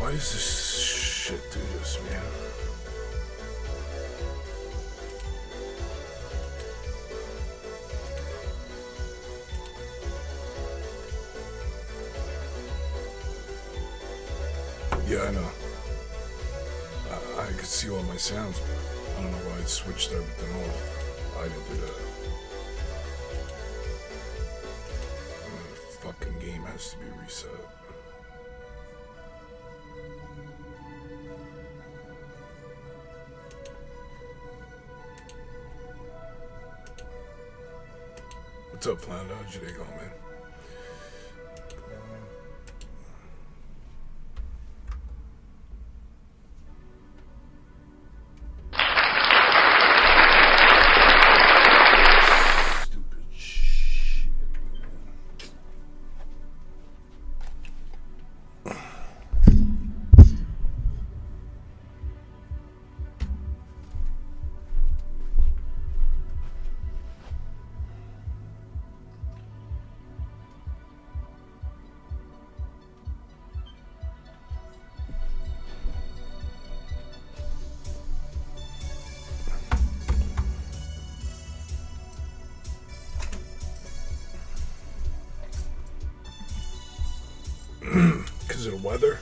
Why does this shit do this, man? Yeah, I know. I could see all my sounds, but I don't know why it switched everything off. I didn't do that. The fucking game has to be reset. What's up, Flounder? How's your day going, man? Because of the weather?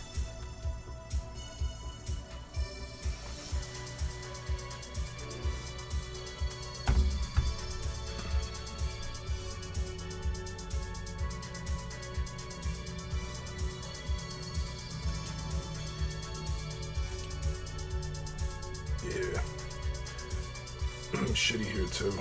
Yeah. Shitty here too.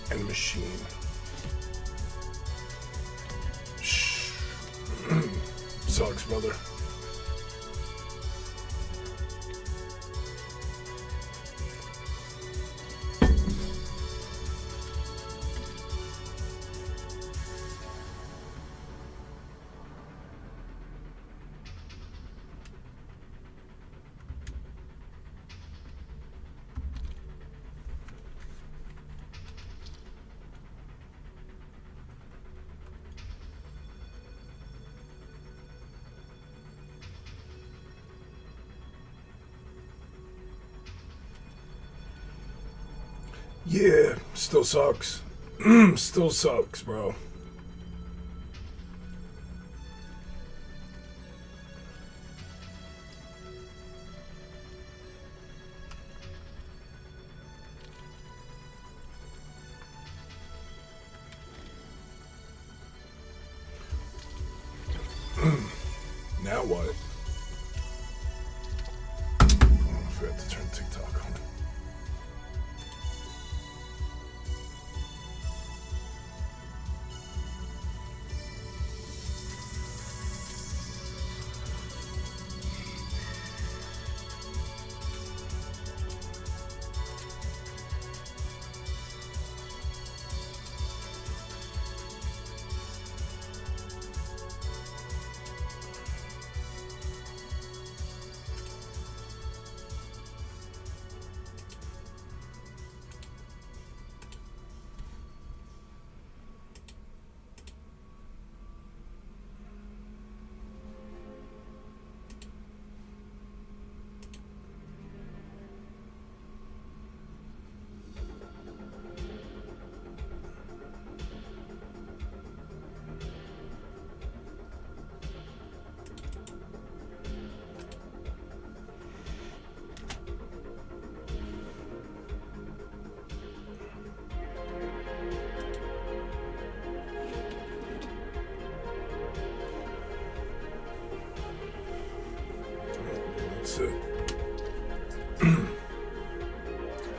And machine. Shh. Sucks, brother. Yeah, still sucks. Still sucks, bro. Now what? Oh, I forgot to turn TikTok on.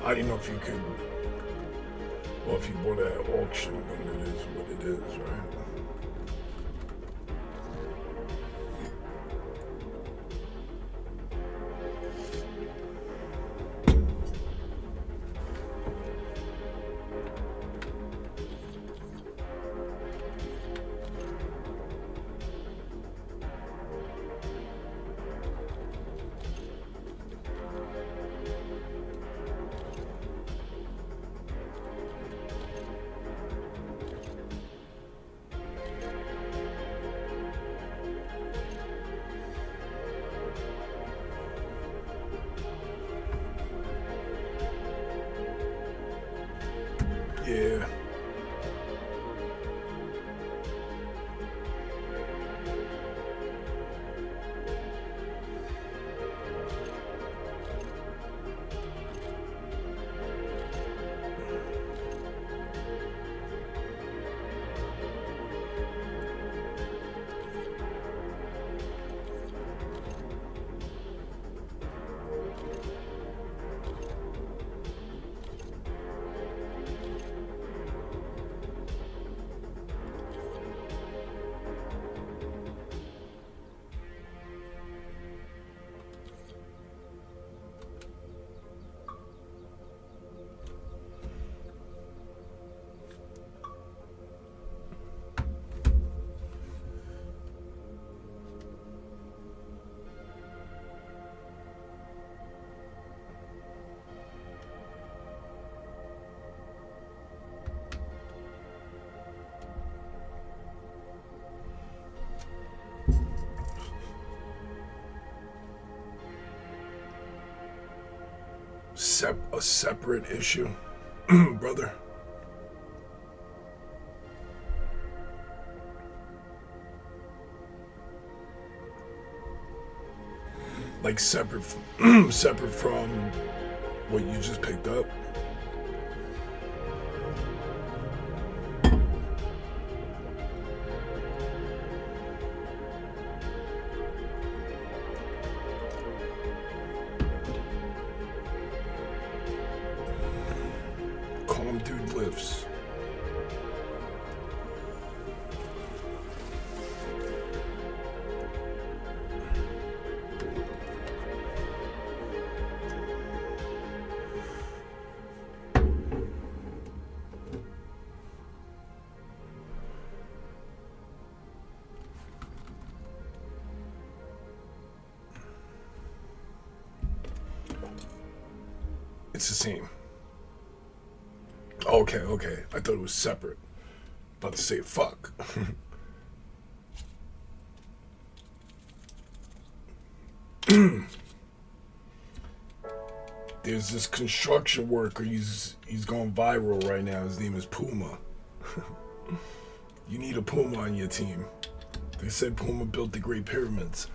I didn't know if you could, well, if you bought it at auction, then it is what it is, right? Yeah. A separate issue, brother. Like separate from what you just picked up. Calm dude lifts. It's the same. Okay. I thought it was separate. About to say fuck. There's this construction worker. He's going viral right now. His name is Puma. You need a Puma on your team. They said Puma built the Great Pyramids.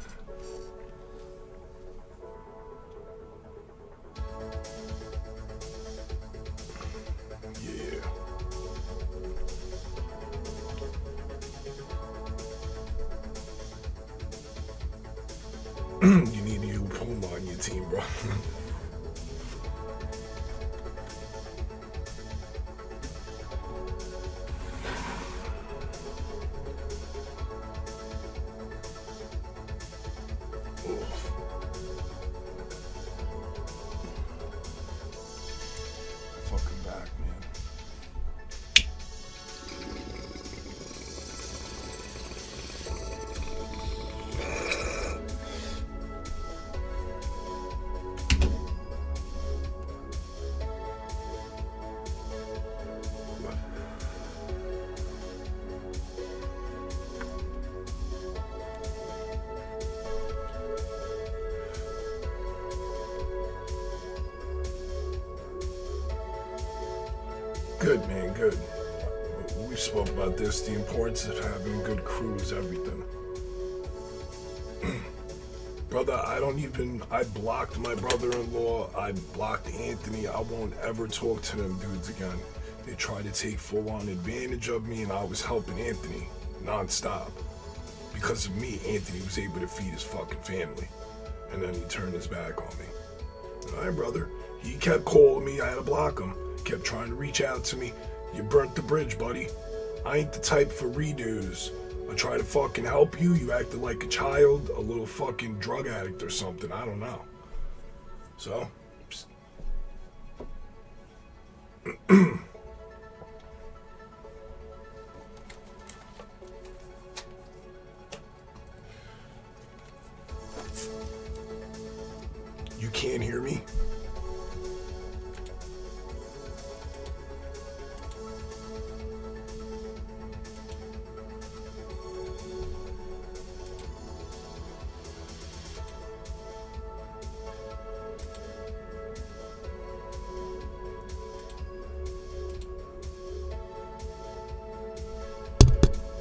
You need a new Puma on your team, bro. Fucking back, man. Good, man, good. We spoke about this, the importance of having a good crew is everything. Brother, I blocked my brother-in-law, I blocked Anthony, I won't ever talk to them dudes again. They tried to take full-on advantage of me and I was helping Anthony, non-stop. Because of me, Anthony was able to feed his fucking family. And then he turned his back on me. Alright, brother. He kept calling me. I had to block him. Kept trying to reach out to me. You burnt the bridge, buddy. I ain't the type for redos. I try to fucking help you. You acted like a child, a little fucking drug addict or something. I don't know. So, you can't hear me?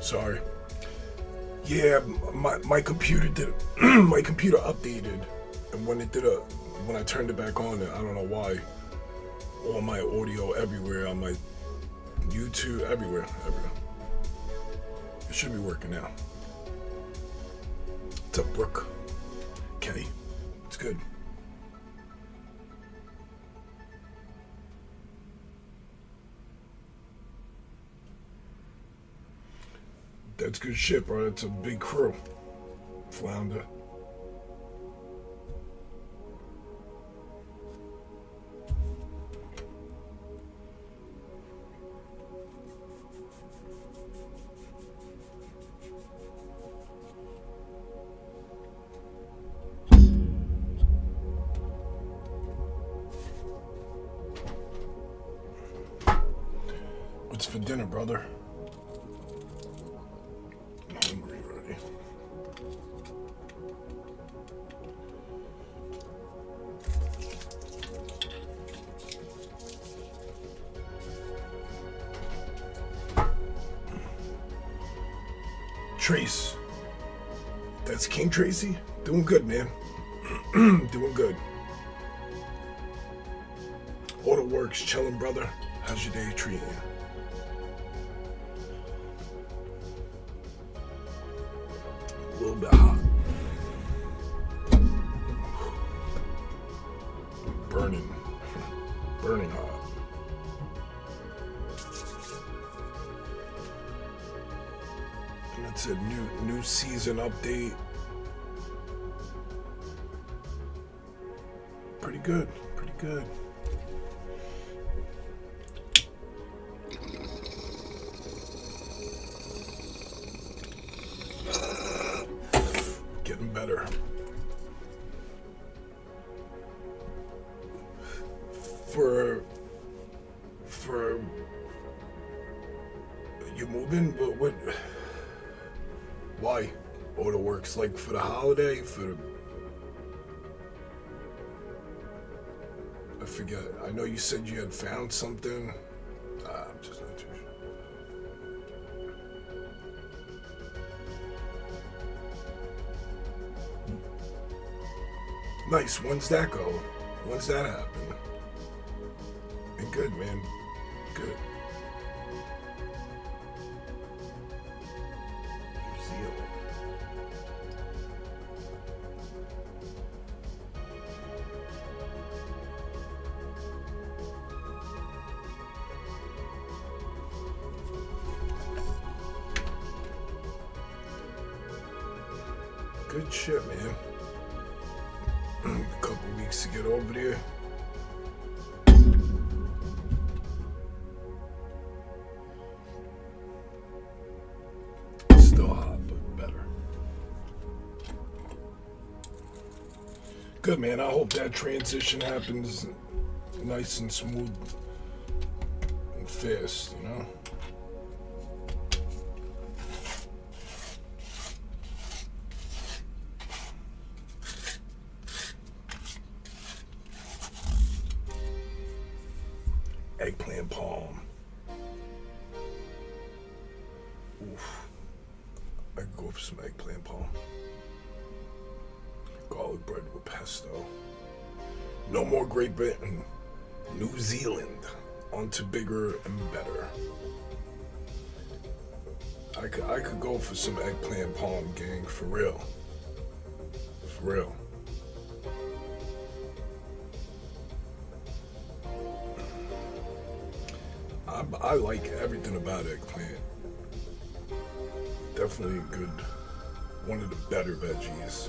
Sorry. Yeah, my computer did my computer updated, and when I turned it back on, I don't know why. All my audio everywhere on my YouTube, everywhere. It should be working now. What's up, Brooke? Kenny, it's good. That's good shit, bro. That's a big crew. Flounder. What's for dinner, brother? Trace. That's King Tracy? Doing good, man. Doing good. All the works, chilling, brother. How's your day treating you? A little bit hot. Burning. Burning hot. It's a new season update. Pretty good. Getting better. For you moving, but what? Why? Order works like for the holiday, I forget. I know you said you had found something. I'm just not too sure. Nice. When's that go? When's that happen? And good, man. Good. Good shit, man. A couple weeks to get over there. Still hot, but better. Good, man. I hope that transition happens nice and smooth and fast, you know? Eggplant palm. Oof. I could go for some eggplant palm. Garlic bread with pesto. No more Great Britain. New Zealand. On to bigger and better. I could go for some eggplant palm, gang, for real. For real. I like everything about eggplant. Definitely a good, one of the better veggies.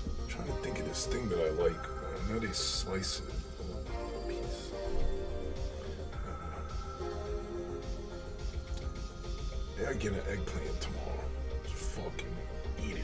I'm trying to think of this thing that I like. I know they slice it a little piece. Yeah, I get an eggplant tomorrow. Just fucking eat it.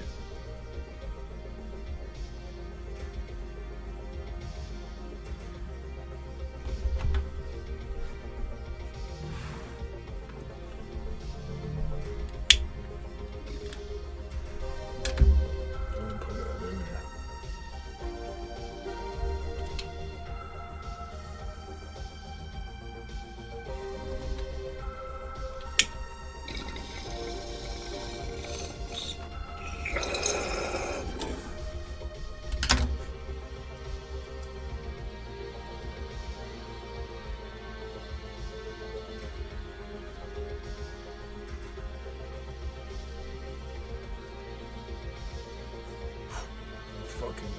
Fucking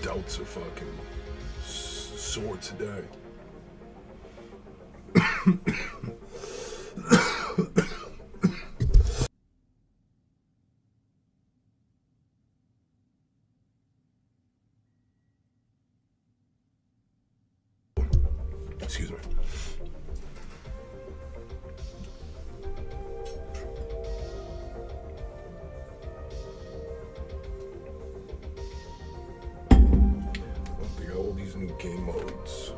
doubts are fucking sore today. Excuse me. They got all these new game modes.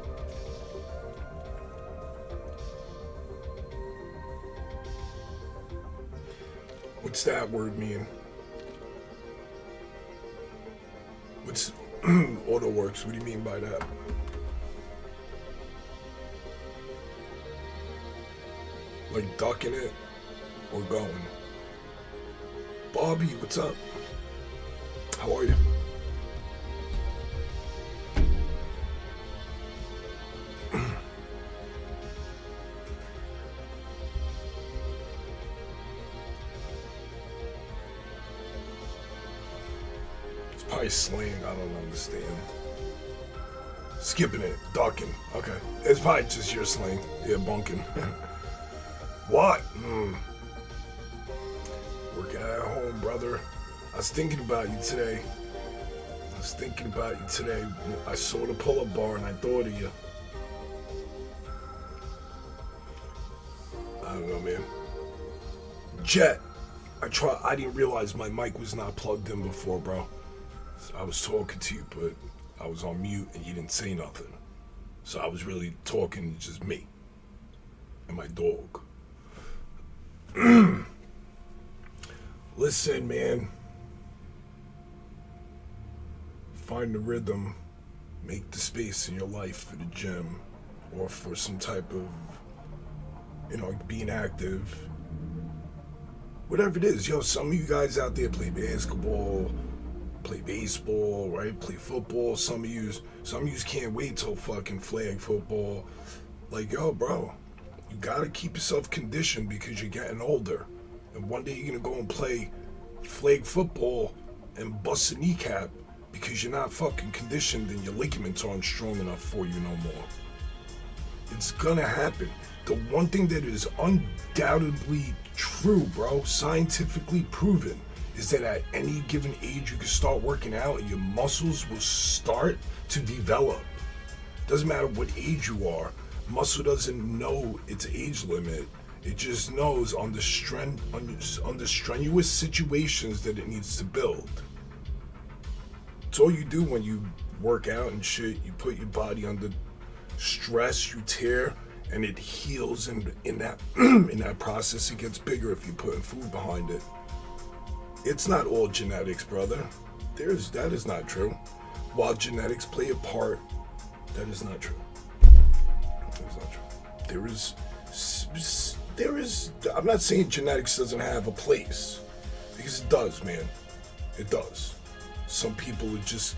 What's that word mean? What's auto works? What do you mean by that? Like ducking it or going? Bobby, what's up? How are you? It's probably slang, I don't understand. Skipping it, ducking, okay. It's probably just your slang, yeah, bunking. What? Working at home, brother. I was thinking about you today. I saw the pull-up bar and I thought of you. I don't know, man. Jet. I didn't realize my mic was not plugged in before, bro. So I was talking to you, but I was on mute and you didn't say nothing. So I was really talking to just me and my dog. Listen, man. Find the rhythm. Make the space in your life for the gym or for some type of, being active. Whatever it is. Yo, some of you guys out there play basketball, play baseball, right? Play football. Some of yous can't wait till fucking flag football. Like, yo, bro. You gotta keep yourself conditioned because you're getting older. And one day you're gonna go and play flag football and bust a kneecap because you're not fucking conditioned and your ligaments aren't strong enough for you no more. It's gonna happen. The one thing that is undoubtedly true, bro, scientifically proven, is that at any given age you can start working out and your muscles will start to develop. Doesn't matter what age you are. Muscle doesn't know its age limit. It just knows under strenuous situations that it needs to build. It's all you do when you work out and shit. You put your body under stress, you tear, and it heals. And in that in that process, it gets bigger if you put food behind it. It's not all genetics, brother. That is not true. While genetics play a part, that is not true. That's not true. There is, I'm not saying genetics doesn't have a place, because it does, man. It does. Some people are just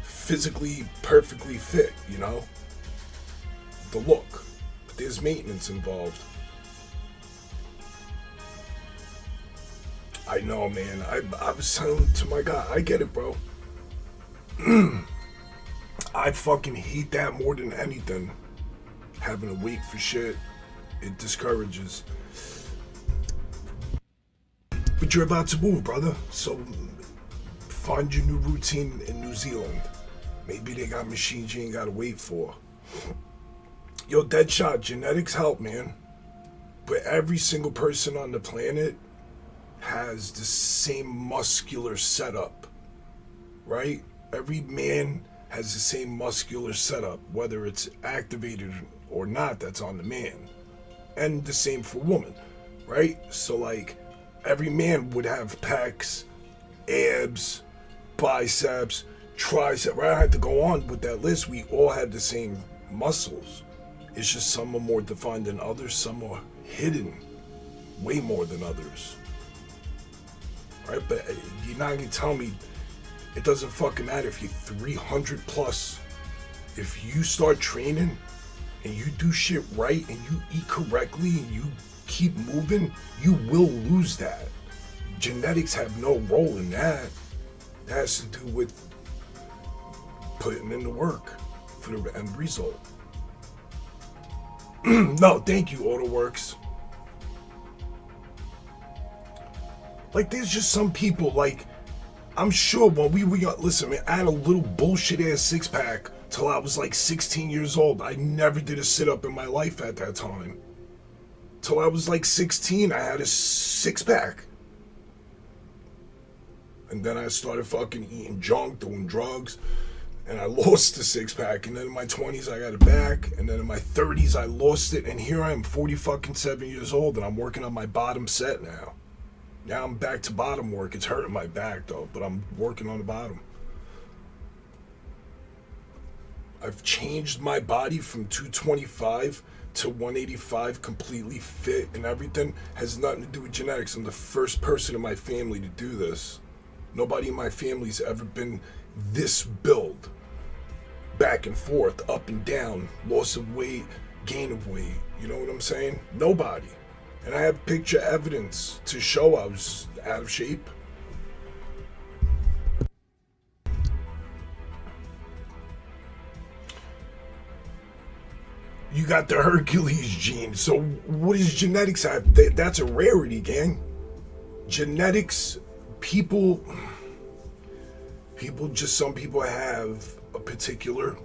physically perfectly fit, the look. But there's maintenance involved. I know, man. I was telling to my guy, I get it, bro. I fucking hate that more than anything. Having to wait for shit, it discourages. But you're about to move, brother. So find your new routine in New Zealand. Maybe they got machines you ain't gotta wait for. Yo, Deadshot, genetics help, man. But every single person on the planet has the same muscular setup, right? Every man has the same muscular setup, whether it's activated or not, that's on the man. And the same for women, right? So like, every man would have pecs, abs, biceps, tricep, right? I had to go on with that list. We all had the same muscles. It's just some are more defined than others, some are hidden way more than others. Right? But you're not gonna tell me it doesn't fucking matter if you're 300 plus. If you start training and you do shit right and you eat correctly and you keep moving, you will lose that. Genetics have no role in that. That has to do with putting in the work for the end result. No, thank you, AutoWorks. Like, there's just some people, like, I'm sure when we were young, listen, man, I had a little bullshit ass six pack till I was like 16 years old. I never did a sit up in my life at that time. Till I was like 16, I had a six pack. And then I started fucking eating junk, doing drugs, and I lost the six pack. And then in my 20s, I got it back. And then in my 30s, I lost it. And here I am, 47 years old, and I'm working on my bottom set now. Now I'm back to bottom work. It's hurting my back though, but I'm working on the bottom. I've changed my body from 225 to 185, completely fit and everything. Has nothing to do with genetics. I'm the first person in my family to do this. Nobody in my family's ever been this build. Back and forth, up and down, loss of weight, gain of weight. You know what I'm saying? Nobody. And I have picture evidence to show I was out of shape. You got the Hercules gene. So what does genetics have? That's a rarity, gang. Genetics, people just, some people have a particular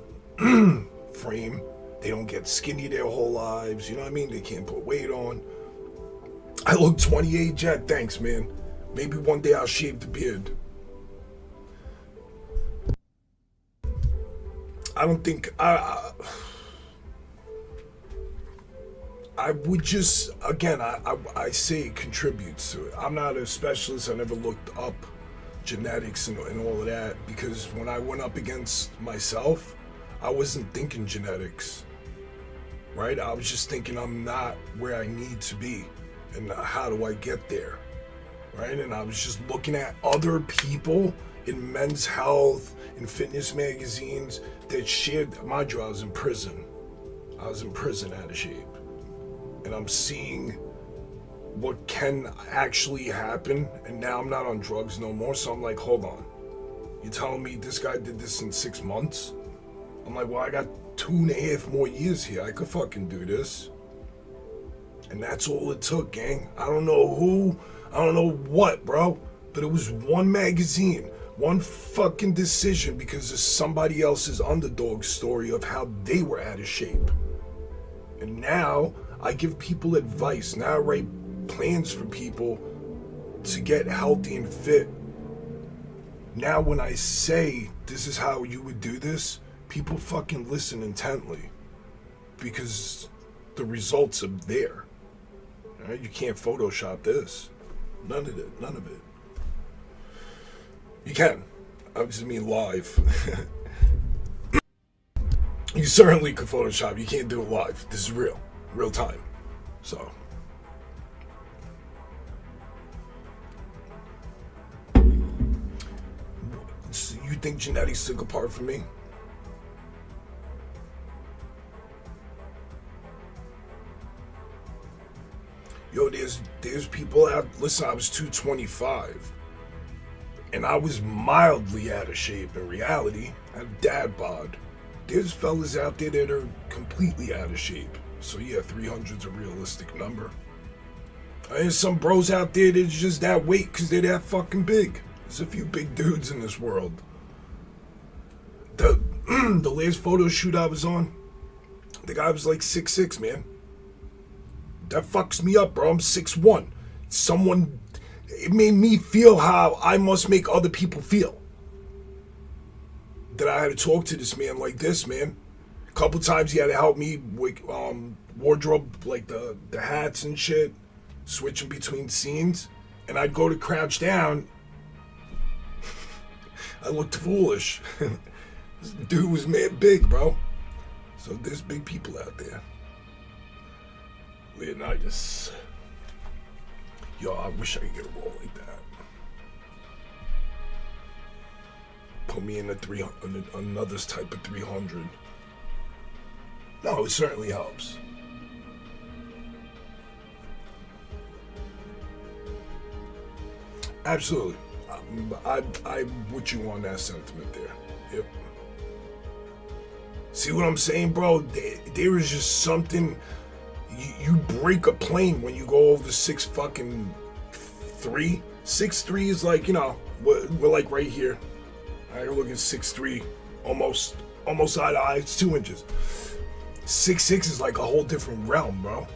frame. They don't get skinny their whole lives. You know what I mean? They can't put weight on. I look 28, Jet. Thanks, man. Maybe one day I'll shave the beard. I don't think I would just, again, I say it contributes to it. I'm not a specialist. I never looked up genetics and all of that, because when I went up against myself, I wasn't thinking genetics, right? I was just thinking I'm not where I need to be. And how do I get there, right? And I was just looking at other people in Men's Health, in fitness magazines that shared, mind you, I was in prison. I was in prison out of shape. And I'm seeing what can actually happen, and now I'm not on drugs no more, so I'm like, hold on. You're telling me this guy did this in 6 months? I'm like, well, I got 2.5 more years here. I could fucking do this. And that's all it took, gang. I don't know who, I don't know what, bro. But it was one magazine, one fucking decision because of somebody else's underdog story of how they were out of shape. And now I give people advice. Now I write plans for people to get healthy and fit. Now when I say this is how you would do this, people fucking listen intently because the results are there. Right? You can't Photoshop this. None of it. None of it. You can. I just mean live. You certainly could Photoshop. You can't do it live. This is real. Real time. So you think genetics took a part from me? Yo, there's people out. Listen, I was 225, and I was mildly out of shape. In reality, I have dad bod. there's fellas out there that are completely out of shape. So yeah, 300's a realistic number. And there's some bros out there that's just that weight because they're that fucking big. There's a few big dudes in this world. The the last photo shoot I was on, the guy was like 6'6", man. That fucks me up, bro. I'm 6'1". It made me feel how I must make other people feel. That I had to talk to this man like this, man. A couple times he had to help me with wardrobe, like the hats and shit, switching between scenes. And I'd go to crouch down. I looked foolish. This dude was mad big, bro. So there's big people out there. Leonidas. Yo, I wish I could get a role like that. Put me in another type of 300. No, it certainly helps. Absolutely. I'm with you on that sentiment there. Yep. See what I'm saying, bro? There is just something. You break a plane when you go over 6'3". 6'3" is like, you know, we're like right here. I look at 6'3", almost eye to eye. It's 2 inches. 6'6" is like a whole different realm, bro.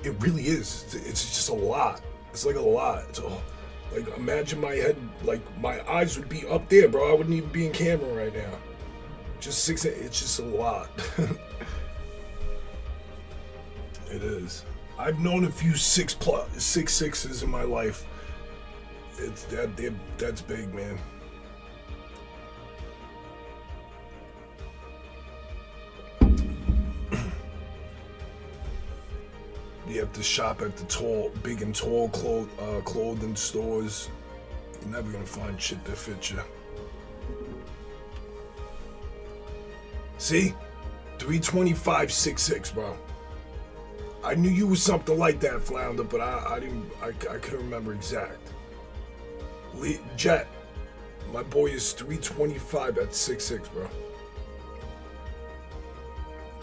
It really is. It's just a lot. It's like a lot. So, like, imagine my head, like my eyes would be up there, bro. I wouldn't even be in camera right now. Just 6'8". It's just a lot. It is. I've known a few 6'6" in my life. It's that's big, man. You have to shop at the big and tall clothing stores. You're never gonna find shit that fits you. See? 325, 6'6", bro. I knew you was something like that, Flounder, but I couldn't remember exact. Jet, my boy is 325 at 6'6", bro.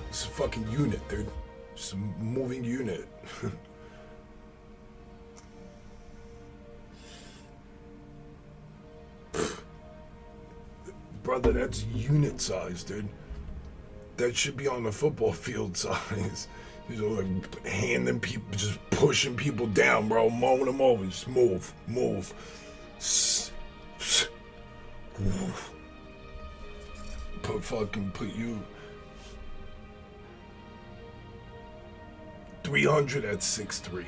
It's a fucking unit, dude. It's a moving unit. Brother, that's unit size, dude. That should be on the football field size. You know, like handing people, just pushing people down, bro, mowing them over. Just move. Put you 300 at 6'3".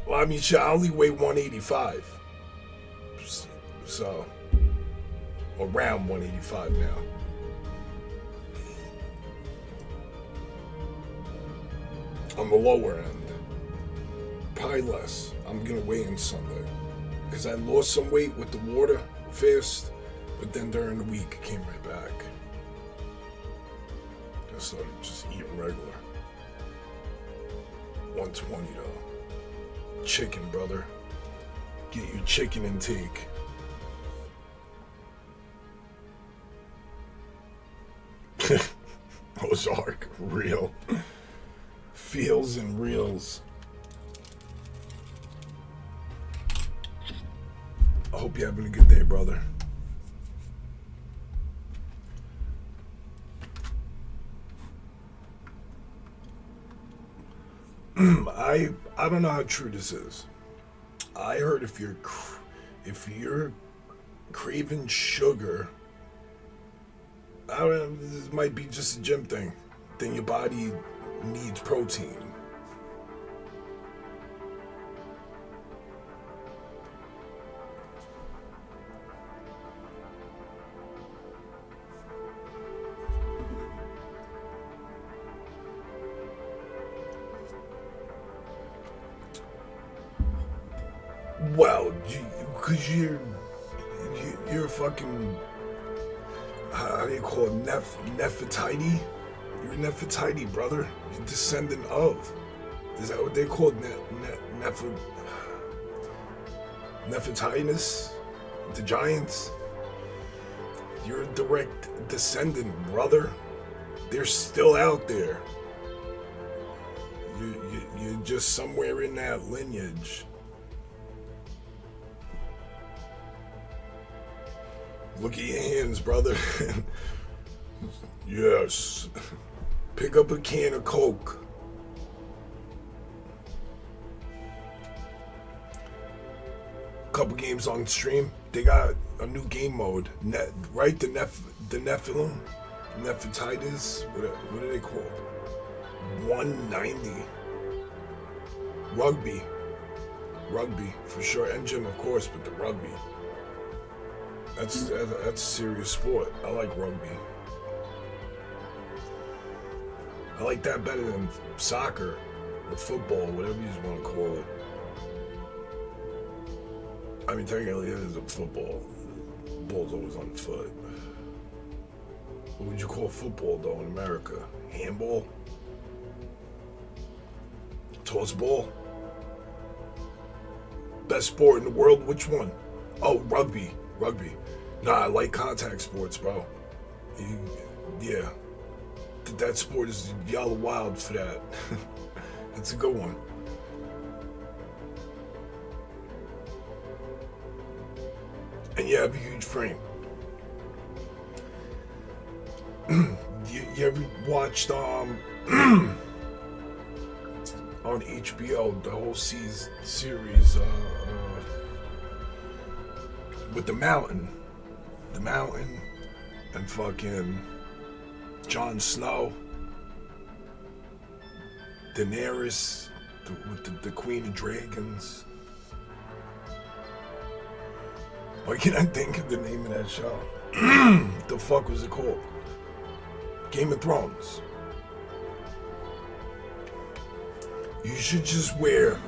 Well, I mean, shit, I only weigh 185. So, around 185 now. On the lower end. Probably less. I'm gonna weigh in Sunday. Because I lost some weight with the water fast, but then during the week it came right back. I started just eating regular. 120 though. Chicken, brother. Get your chicken intake. Ozark, real. Feels and reels. I hope you're having a good day, brother. I don't know how true this is. I heard if you're craving sugar, I don't know, this might be just a gym thing, then your body needs protein. Well, because you're fucking, how do you call it, Nefertiti? You're Nefertiti, brother. You're descendant of. Is that what they call Nefertitinus? The Giants, you're a direct descendant, brother. They're still out there. You're just somewhere in that lineage. Look at your hands, brother. Yes. Pick up a can of Coke. Couple games on stream. They got a new game mode. Right? The Nephilim? Nephititis? What are they called? 190. Rugby. Rugby, for sure. And gym, of course, but the rugby. That's a serious sport. I like rugby. I like that better than soccer or football, whatever you want to call it. I mean, technically it is a football. The ball's always on the foot. What would you call football, though, in America? Handball? Toss ball? Best sport in the world? Which one? Oh, rugby. Rugby. Nah, I like contact sports, bro. Yeah. That sport is yellow wild for that. That's a good one. And you have a huge frame. you ever watched on HBO the whole series with the Mountain and fucking Jon Snow, Daenerys with the Queen of Dragons? Why can't I think of the name of that show? What the fuck was it called? Game of Thrones. You should just wear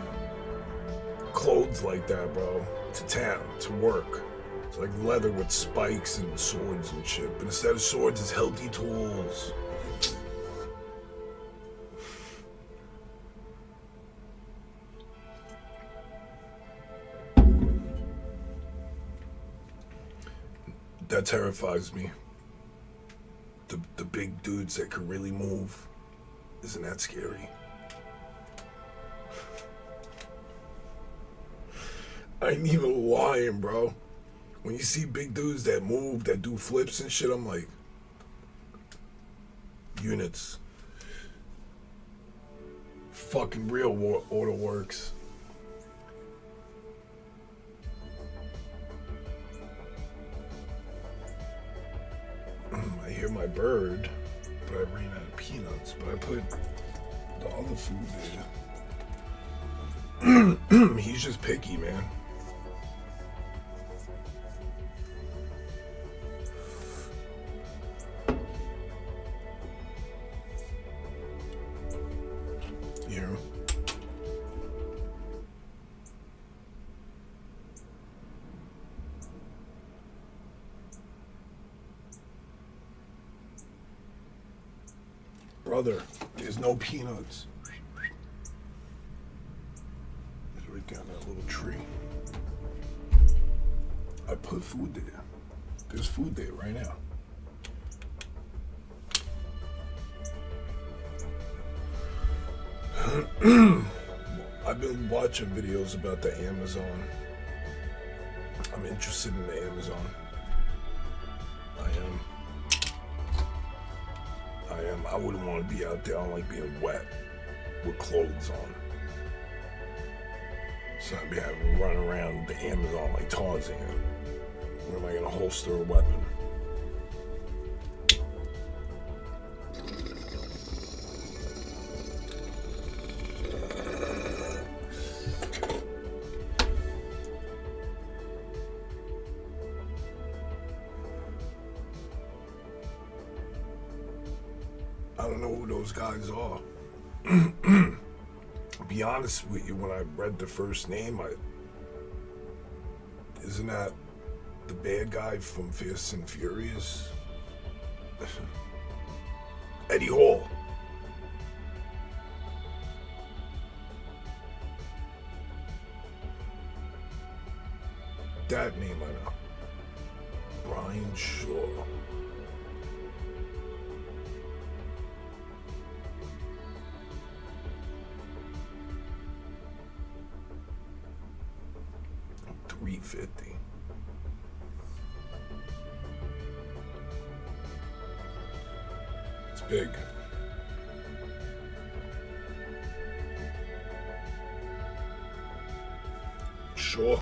clothes like that, bro, to town, to work. It's like leather with spikes and swords and shit. But instead of swords, it's healthy tools. That terrifies me. The big dudes that could really move. Isn't that scary? I ain't even lying, bro. When you see big dudes that move, that do flips and shit, I'm like, units. Fucking real order works. I hear my bird, but I ran out of peanuts, but I put the other food there. He's just picky, man. Yeah. Brother, there's no peanuts. It's right down that little tree. I put food there. There's food there right now. I've been watching videos about the Amazon. I'm interested in the Amazon. I wouldn't want to be out there. I don't like being wet with clothes on. So I'd be having to run around the Amazon like Tarzan. Where am I going to holster a weapon? I don't know who those guys are. Be honest with you, when I read the first name, isn't that the bad guy from Fast and Furious? Eddie Hall. That name I know. Brian Shaw. $350. It's big. Sure.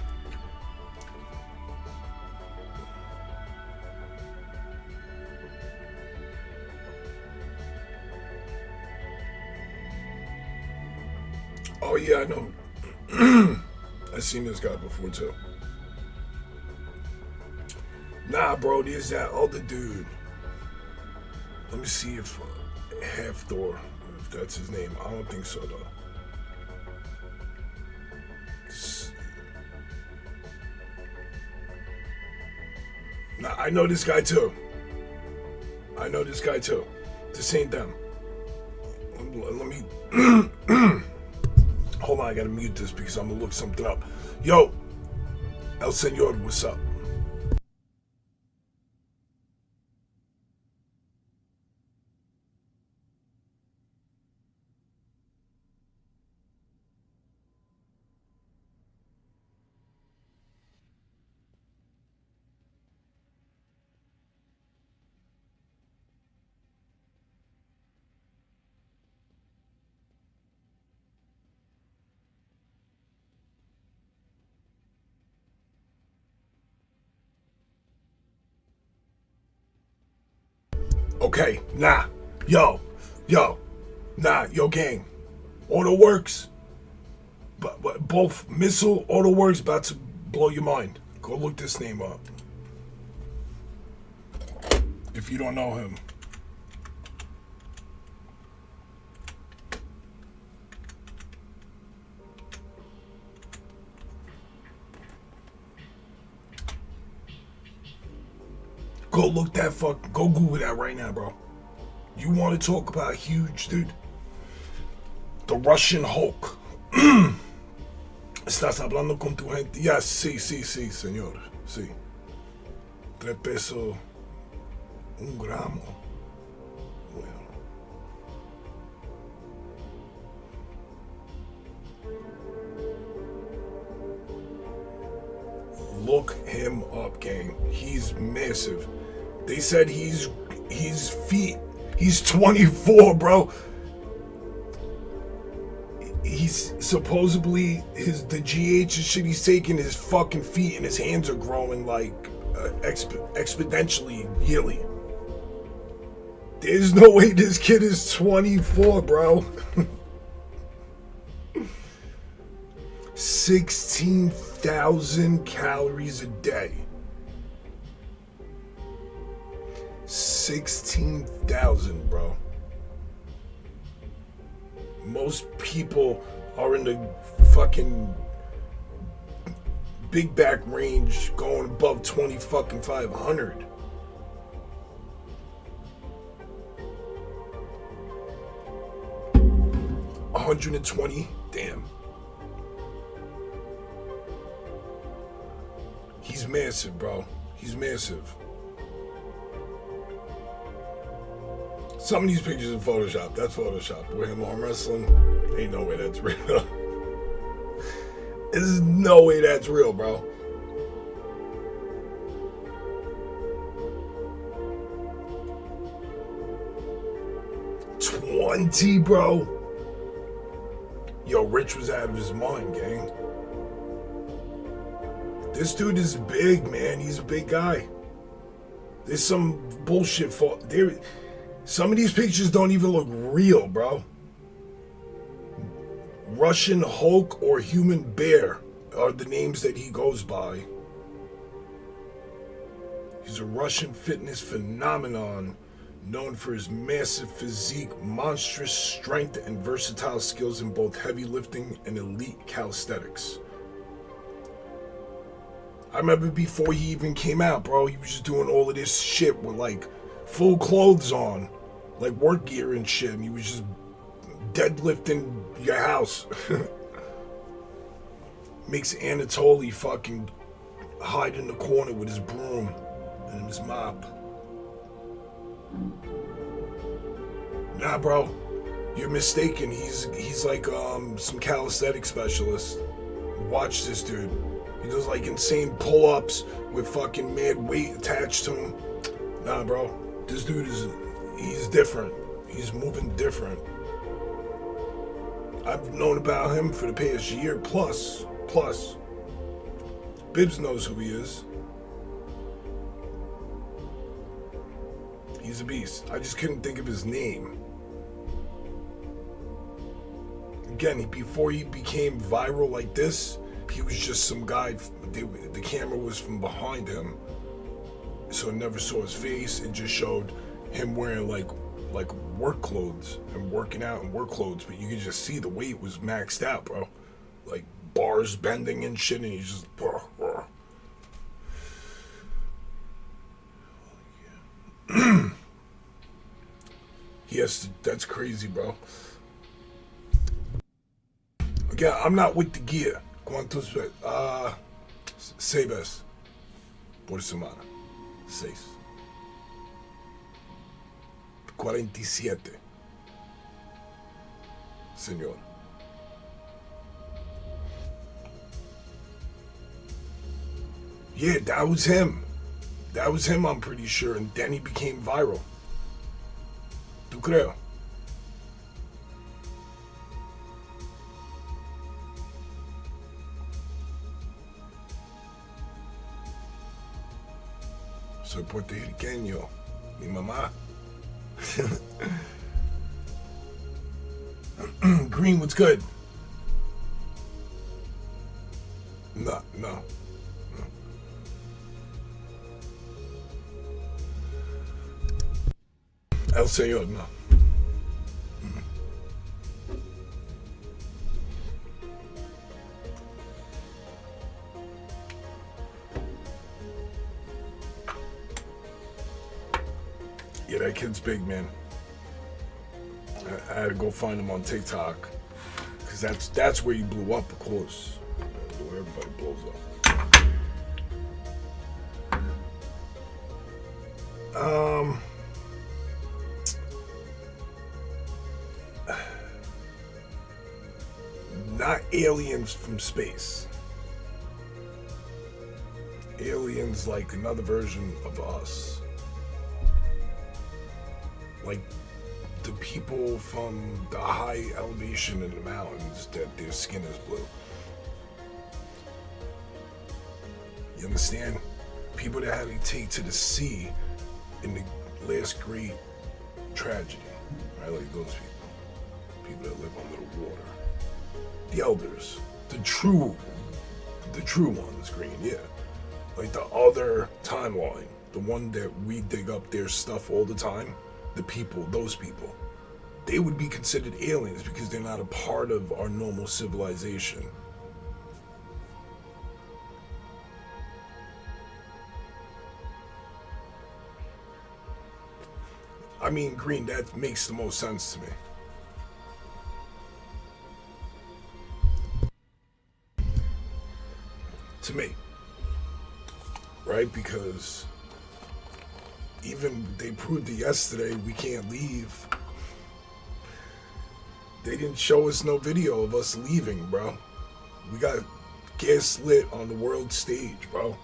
Oh yeah, I know. I've seen this guy before too. Nah, bro, there's that other dude. Let me see if Half Thor, if that's his name. I don't think so though. Nah, I know this guy too. This ain't them. Let me hold on, I gotta mute this because I'm gonna look something up. Yo, El Senor, what's up? Okay, nah, yo, gang, Auto Works, but both Missile, Auto Works, about to blow your mind. Go look this name up. If you don't know him. Go look that go Google that right now, bro. You want to talk about huge, dude? The Russian Hulk. ¿Estás hablando con tu gente? Yes, sí, señor. Sí. 3 pesos, 1 gramo. Bueno. Look him up, gang. He's massive. They said he's 24, bro. He's supposedly the GH and shit he's taking, his fucking feet and his hands are growing like exponentially yearly. There's no way this kid is 24, bro. 16,000 calories a day. 16,000, bro. Most people are in the fucking big back range going above 500. $120, damn. He's massive, bro. He's massive. Some of these pictures are Photoshop. That's Photoshop. With him arm wrestling, ain't no way that's real. There's no way that's real, bro. $20, bro. Yo, Rich was out of his mind, gang. This dude is big, man. He's a big guy. There's some bullshit for there. Some of these pictures don't even look real, bro. Russian Hulk or Human Bear are the names that he goes by. He's a Russian fitness phenomenon known for his massive physique, monstrous strength, and versatile skills in both heavy lifting and elite calisthenics. I remember before he even came out, bro, he was just doing all of this shit with like full clothes on, like work gear and shit, and he was just deadlifting your house. Makes Anatoly fucking hide in the corner with his broom And his mop. Nah, bro. You're mistaken. He's like some calisthenics specialist. Watch this dude. He does like insane pull-ups with fucking mad weight attached to him. Nah, bro. This dude he's different. He's moving different. I've known about him for the past year plus. Bibbs knows who he is. He's a beast. I just couldn't think of his name. Again, before he became viral like this, he was just some guy. The camera was from behind him, so it never saw his face. It just showed him wearing like work clothes and working out in work clothes, but you could just see the weight was maxed out, bro. Like bars bending and shit, and he's just. Yes, that's crazy, bro. Again, I'm not with the gear. ¿Cuántos? 6 veces por semana. 6. 47. Señor. Yeah, that was him. That was him, I'm pretty sure. And then he became viral. ¿Tú creo? Soy puertorriqueño. Mi mamá. Green, what's good? No. El señor, no. Yeah, that kid's big, man. I had to go find him on TikTok, because that's where he blew up, of course. Where everybody blows up. Not aliens from space. Aliens like another version of us. Like the people from the high elevation in the mountains that their skin is blue. You understand? People that had to take to the sea in the last great tragedy. Right? Like those people. People that live under the water. The elders. The true ones, Green, yeah. Like the other timeline. The one that we dig up their stuff all the time. The people, those people, they would be considered aliens because they're not a part of our normal civilization. I mean, Green, that makes the most sense to me. To me. Right? Because even they proved it yesterday, we can't leave. They didn't show us no video of us leaving, bro. We got gaslit on the world stage, bro.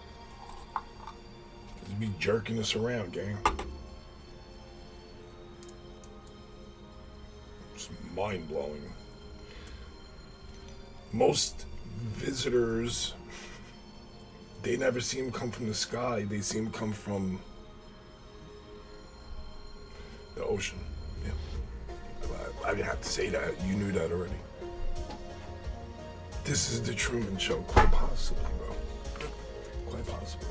Just be jerking us around, gang. It's mind-blowing. Most visitors, they never see him come from the sky. They see him come from the ocean. Yeah. I didn't have to say that. You knew that already. This is the Truman Show. Quite possibly, bro. Quite possibly.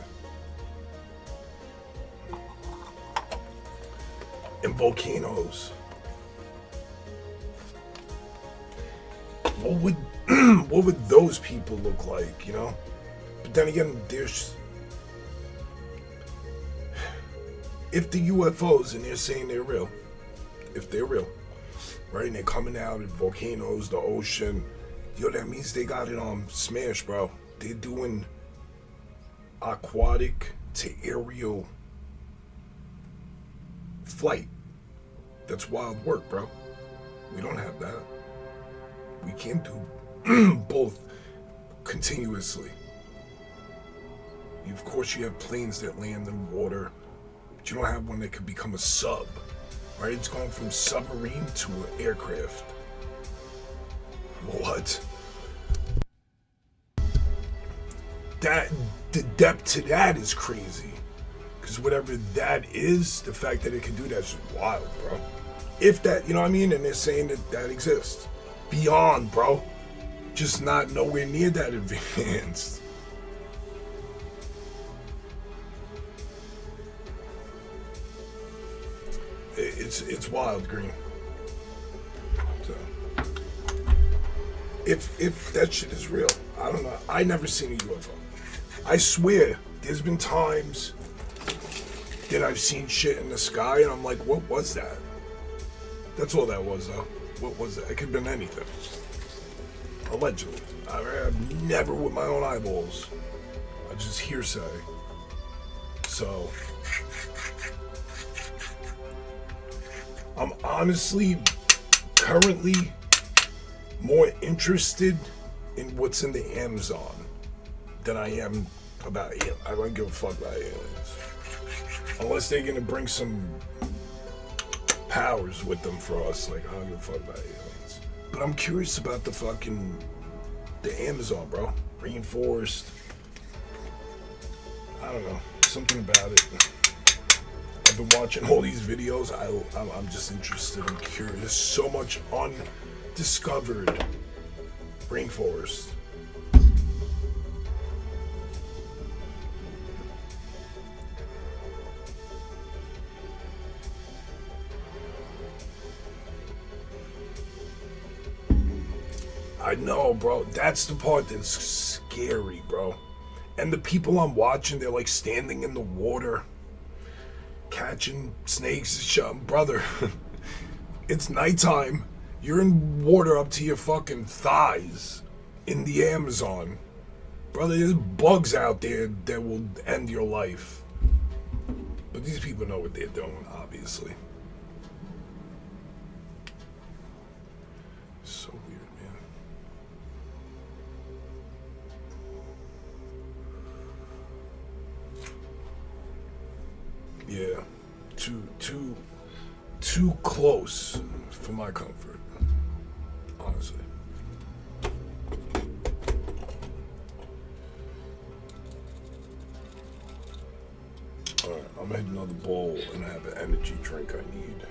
And volcanoes. What would those people look like, you know? But then again, there's... If the UFOs, and they're saying they're real, if they're real, right, and they're coming out of volcanoes, the ocean, yo, that means they got it on smash, bro. They're doing aquatic to aerial flight. That's wild work, bro. We don't have that. We can't do both continuously. Of course, you have planes that land in water, but you don't have one that could become a sub, right? It's going from submarine to an aircraft. What? The depth to that is crazy. Because whatever that is, the fact that it can do that's wild, bro. If that, you know what I mean? And they're saying that exists. Beyond, bro. Just not nowhere near that advanced. It's wild, Green. So, if that shit is real, I don't know. I never seen a UFO. I swear, there's been times that I've seen shit in the sky, and I'm like, what was that? That's all that was, though. What was that? It could have been anything. Allegedly. I've never with my own eyeballs. I just hearsay. So, I'm honestly, currently, more interested in what's in the Amazon than I am about aliens. I don't give a fuck about aliens. Unless they're gonna bring some powers with them for us, like, I don't give a fuck about aliens. But I'm curious about the Amazon, bro. Rainforest. I don't know. Something about it. I've been watching all these videos. I'm just interested. I'm curious. There's so much undiscovered rainforest. I know, bro. That's the part that's scary, bro. And the people I'm watching, they're like standing in the water, catching snakes and shit. Brother, it's nighttime. You're in water up to your fucking thighs in the Amazon. Brother, there's bugs out there that will end your life. But these people know what they're doing, obviously. So weird, man. Yeah. Too close for my comfort. Honestly. Alright, I'm gonna hit another bowl and I have an energy drink I need.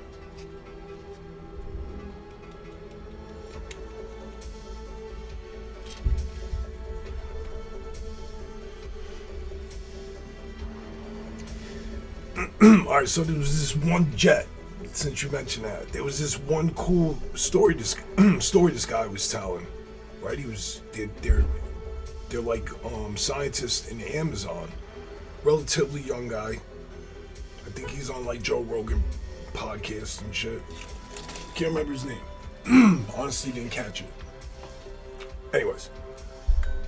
Alright, so there was this one jet, since you mentioned that. There was this one cool story this guy was telling. Right? They're like scientists in the Amazon. Relatively young guy. I think he's on like Joe Rogan podcast and shit. Can't remember his name. Honestly didn't catch it. Anyways,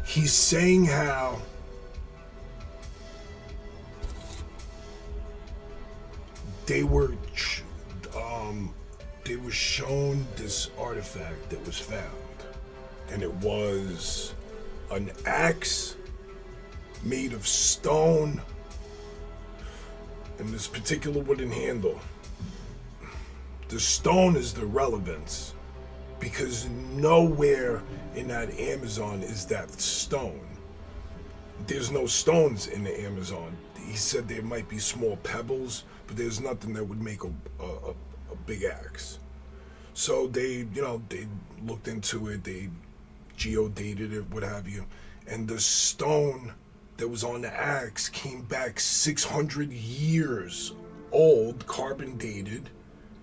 he's saying how they were shown this artifact that was found, and it was an axe made of stone and this particular wooden handle. The stone is the relevance, because nowhere in that Amazon is that stone. There's no stones in the Amazon. He said there might be small pebbles, but there's nothing that would make a big axe. So they looked into it, they geodated it, what have you, and the stone that was on the axe came back 600 years old, carbon dated,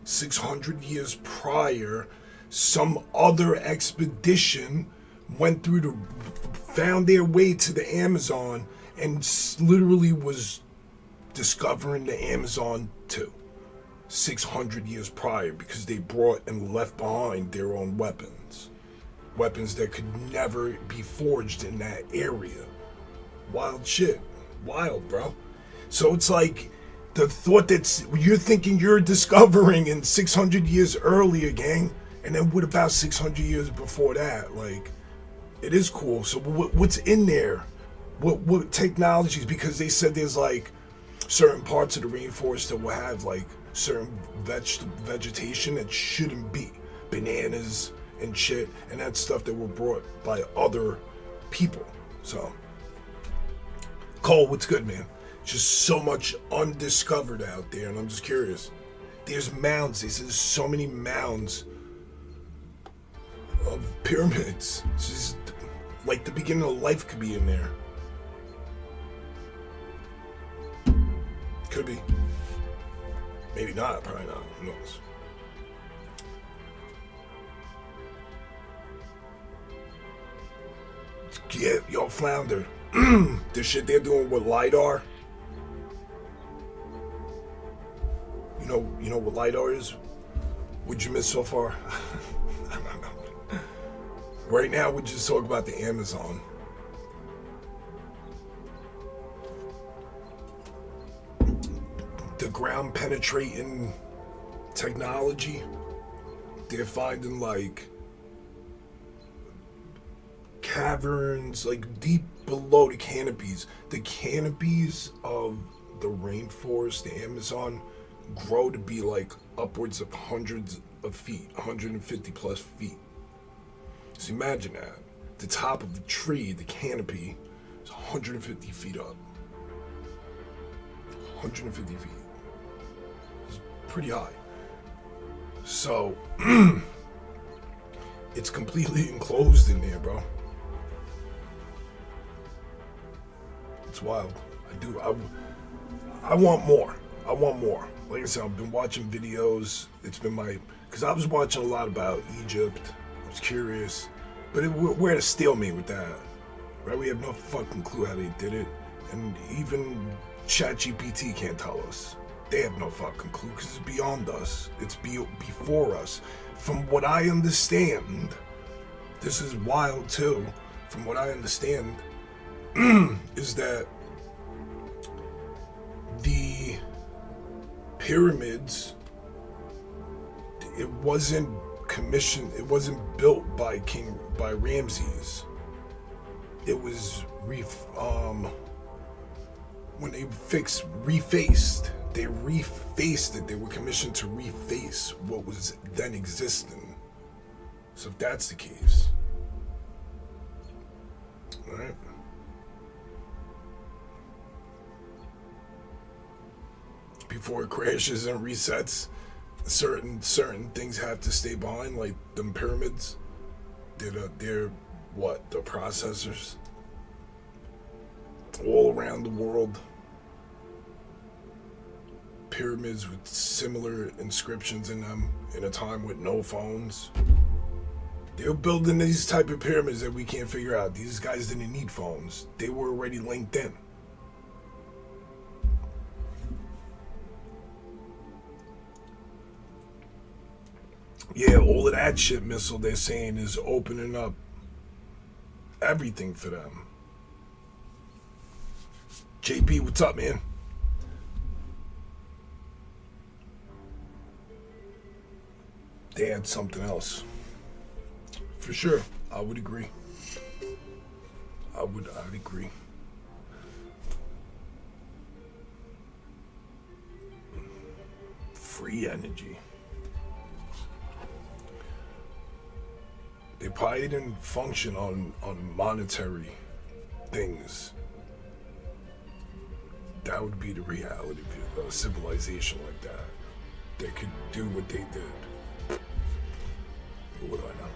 600 years prior. Some other expedition found their way to the Amazon and literally was discovering the Amazon too, 600 years prior, because they brought and left behind their own weapons that could never be forged in that area. Wild shit. Wild, bro. So it's like, The thought that you're thinking you're discovering in 600 years earlier, gang, and then what about 600 years before that? Like, it is cool. So what's in there? What technologies? Because they said there's like certain parts of the rainforest that will have like certain vegetation that shouldn't be, bananas and shit, and that's stuff that were brought by other people. So, Cole, what's good, man? Just so much undiscovered out there, and I'm just curious. There's mounds. There's so many mounds of pyramids. It's just like the beginning of life could be in there. Could be. Maybe not. Probably not. Who knows? Yeah, yo, Flounder. The shit they're doing with LiDAR. You know what LiDAR is? What'd you miss so far? I don't know. Right now, we just talk about the Amazon. The ground penetrating technology. They're finding like caverns, like deep below the canopies. The canopies of the rainforest, the Amazon, grow to be like upwards of hundreds of feet, 150 plus feet. So imagine that. The top of the tree, the canopy, is 150 feet up. 150 feet. It's pretty high. So, it's completely enclosed in there, bro. It's wild. I want more. I want more. Like I said, I've been watching videos. It's been because I was watching a lot about Egypt. I was curious. But we're at a stalemate with that. Right? We have no fucking clue how they did it. And even ChatGPT can't tell us. They have no fucking clue because it's beyond us. It's before us. From what I understand, this is wild too. From what I understand, is that the pyramids, it wasn't commissioned, it wasn't built by Ramses. It was when they refaced it. They were commissioned to reface what was then existing. So if that's the case, all right. Before it crashes and resets, certain things have to stay behind, like them pyramids. They're what? The processors all around the world. Pyramids with similar inscriptions in them in a time with no phones. They were building these type of pyramids that we can't figure out. These guys didn't need phones. They were already linked in. Yeah, all of that shit, Missile, they're saying is opening up everything for them. JP, what's up, man? They had something else. For sure, I would agree. I'd agree. Free energy. They probably didn't function on monetary things. That would be the reality of a civilization like that. They could do what they did. But what do I know?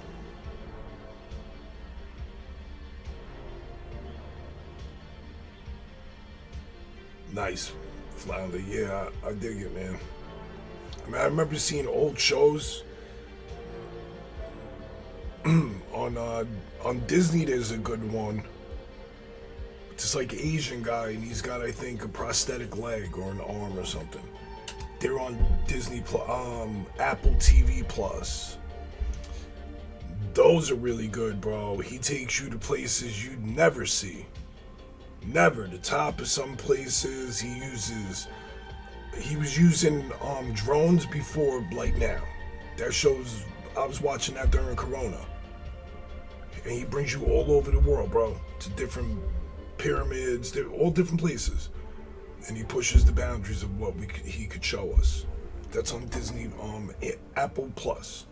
Nice, Flounder. Yeah, I dig it, man. I mean, I remember seeing old shows. On Disney, there's a good one. It's like an Asian guy, and he's got, I think, a prosthetic leg or an arm or something. They're on Disney Apple TV Plus. Those are really good, bro. He takes you to places you'd never see. Never. The top of some places, he uses he was using drones before, like now. That shows. I was watching that during Corona, and he brings you all over the world, bro, to different pyramids, all different places, and he pushes the boundaries of what he could show us. That's on Disney, Apple Plus.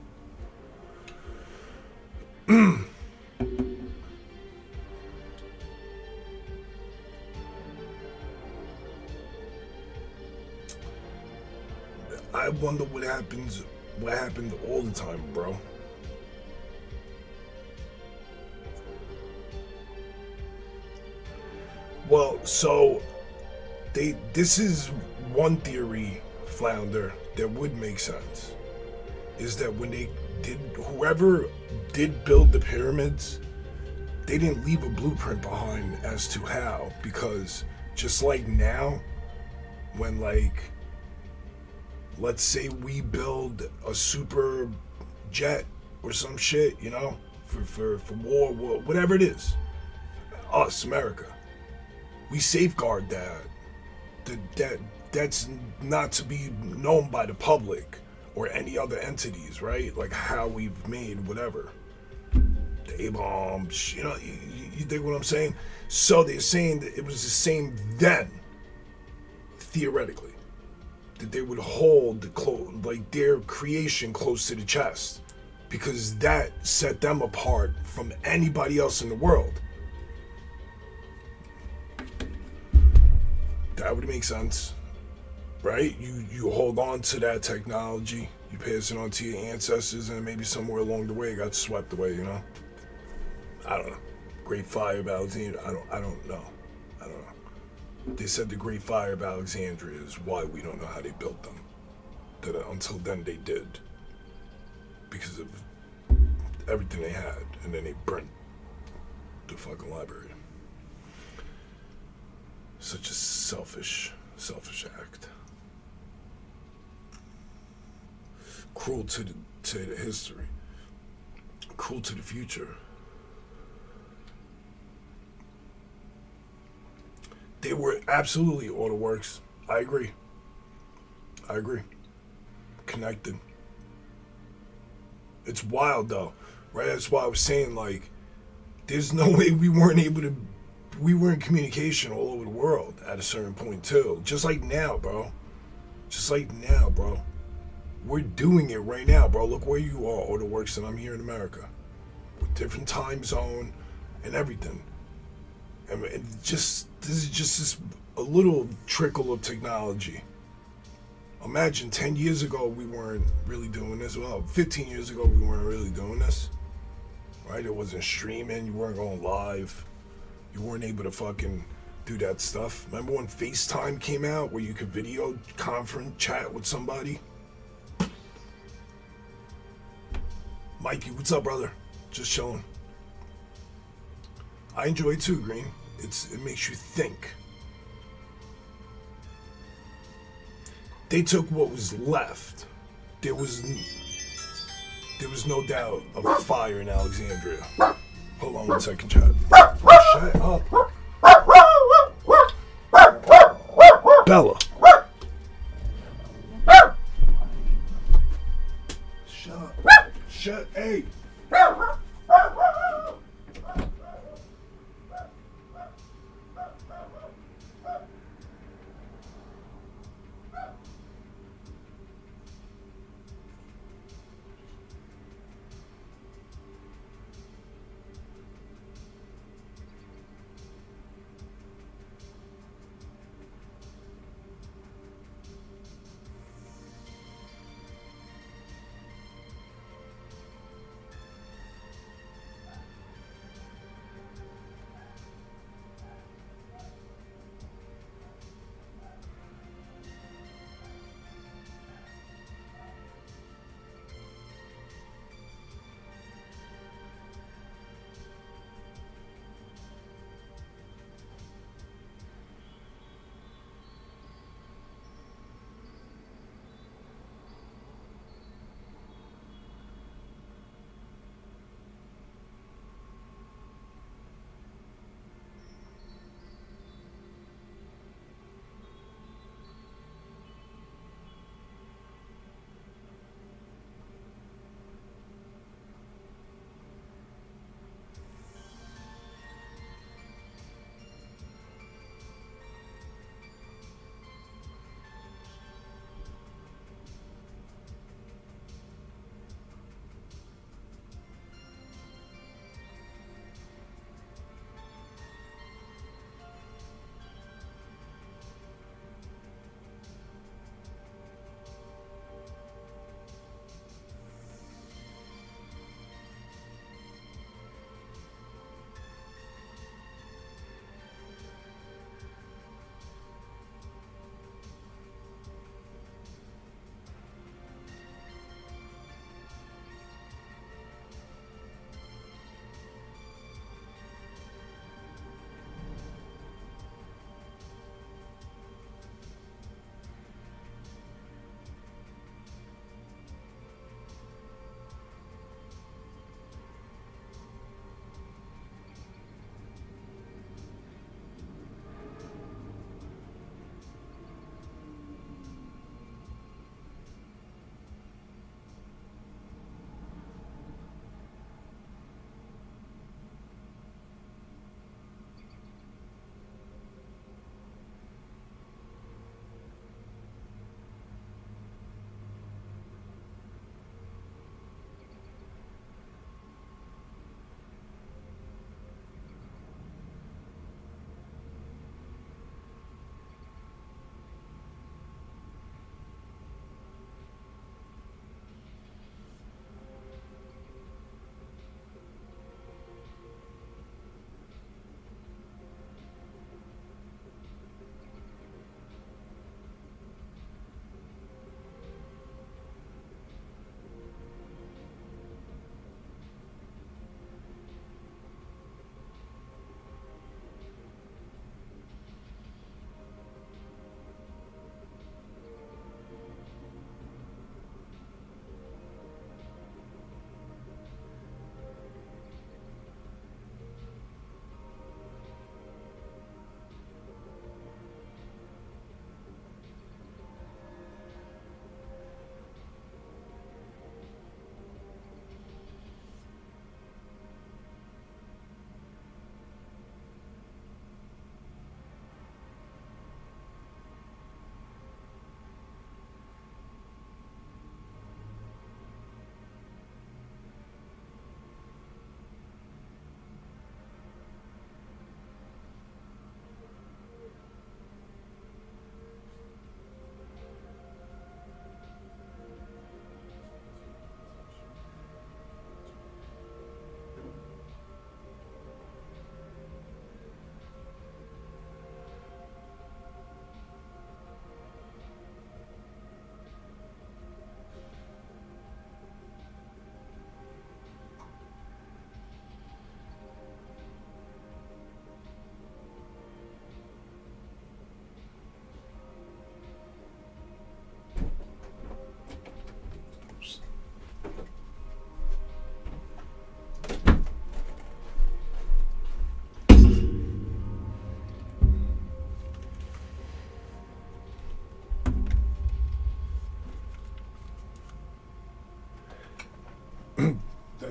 I wonder what happened all the time, bro. Well, so this is one theory, Flounder, that would make sense. Is that when whoever did build the pyramids, they didn't leave a blueprint behind as to how, because just like now, when like, let's say we build a super jet or some shit, you know, for war, whatever it is, us, America, we safeguard that. That's not to be known by the public or any other entities, right? Like how we've made whatever. The A-bombs, you know, you dig what I'm saying? So they're saying that it was the same then, theoretically. That they would hold their creation close to the chest, because that set them apart from anybody else in the world. That would make sense, right? You hold on to that technology, you pass it on to your ancestors, and maybe somewhere along the way it got swept away, you know? I don't know. Great Fire of Alexandria, I don't know. They said the Great Fire of Alexandria is why we don't know how they built them. That until then they did. Because of everything they had. And then they burnt the fucking library. Such a selfish act. Cruel to the history. Cruel to the future. They were absolutely all the works. I agree. Connected. It's wild though, right? That's why I was saying, like, there's no way we were in communication all over the world at a certain point too. Just like now, bro. We're doing it right now, bro. Look where you are, all the works, and I'm here in America. With different time zone and everything. And this is just a little trickle of technology. Imagine 10 years ago we weren't really doing this. Well, 15 years ago we weren't really doing this. Right? It wasn't streaming. You weren't going live. You weren't able to fucking do that stuff. Remember when FaceTime came out where you could video conference chat with somebody? Mikey, what's up, brother? Just chilling. I enjoy it too, Green. It makes you think. They took what was left. There was no doubt of a fire in Alexandria. Hold on 1 second, chat. Shut up. Bella. Shut. Hey.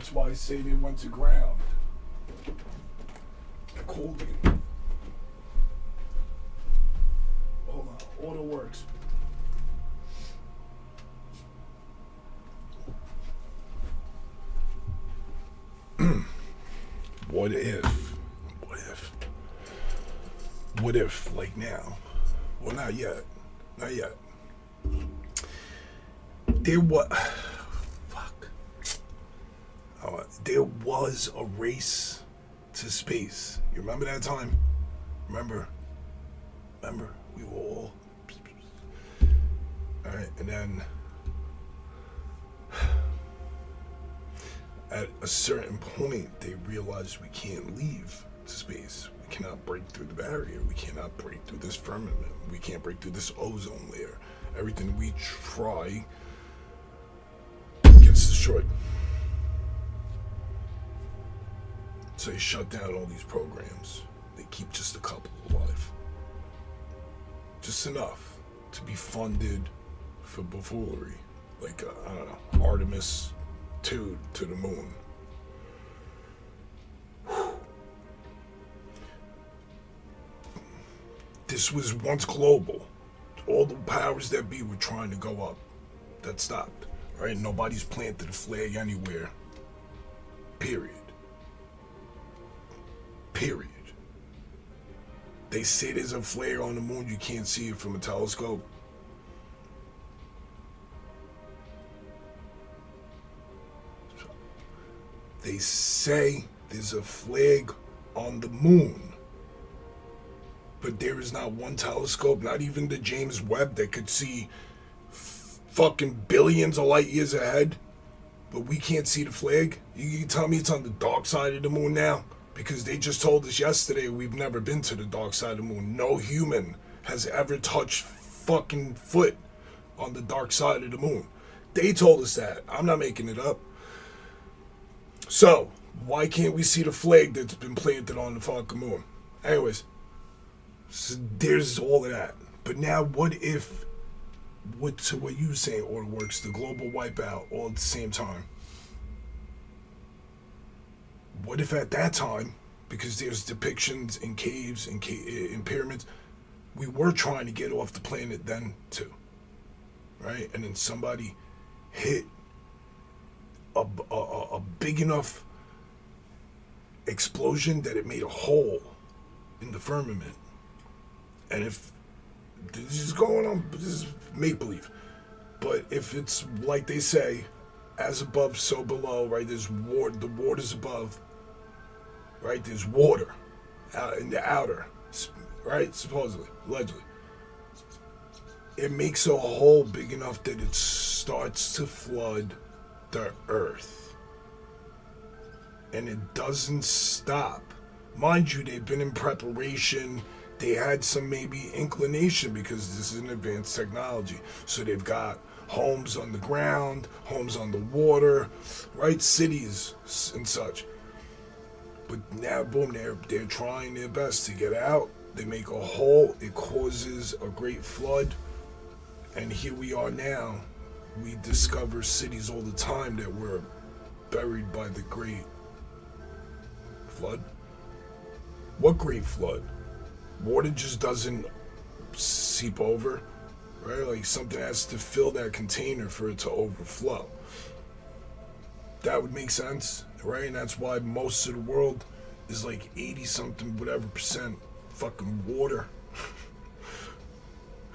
That's why I say they went to ground. Holding. Hold on. Auto works. What if, like now? Well, not yet. There was, there was a race to space. You remember that time? Remember? We were all right, and then at a certain point, they realized we can't leave to space. We cannot break through the barrier. We cannot break through this firmament. We can't break through this ozone layer. Everything we try gets destroyed. So they shut down all these programs. They keep just a couple alive. Just enough to be funded for buffoonery. Like, I don't know, Artemis 2 to the moon. This was once global. All the powers that be were trying to go up. That stopped, right? Nobody's planted a flag anywhere. Period. They say there's a flare on the moon, you can't see it from a telescope. They say there's a flag on the moon, but there is not one telescope, not even the James Webb, that could see fucking billions of light years ahead, but we can't see the flag. You tell me it's on the dark side of the moon now? Because they just told us yesterday we've never been to the dark side of the moon. No human has ever touched fucking foot on the dark side of the moon. They told us that. I'm not making it up. So, why can't we see the flag that's been planted on the fucking moon? Anyways, so there's all of that. But now what if, to what you were saying, Order Works, the global wipeout all at the same time? What if at that time, because there's depictions in caves and in pyramids, we were trying to get off the planet then too, right? And then somebody hit a big enough explosion that it made a hole in the firmament. And if this is going on, this is make believe, but if it's like they say, as above, so below, right? There's water. The water's above. Right, there's water out in the outer, right? Supposedly, allegedly, it makes a hole big enough that it starts to flood the earth, and it doesn't stop. Mind you, they've been in preparation. They had some maybe inclination because this is an advanced technology. So they've got homes on the ground, homes on the water, right? Cities and such. But now, boom, they're trying their best to get out. They make a hole. It causes a great flood. And here we are now. We discover cities all the time that were buried by the great flood. What great flood? Water just doesn't seep over, right? Like something has to fill that container for it to overflow. That would make sense, right? And that's why most of the world is like 80-something, whatever percent fucking water.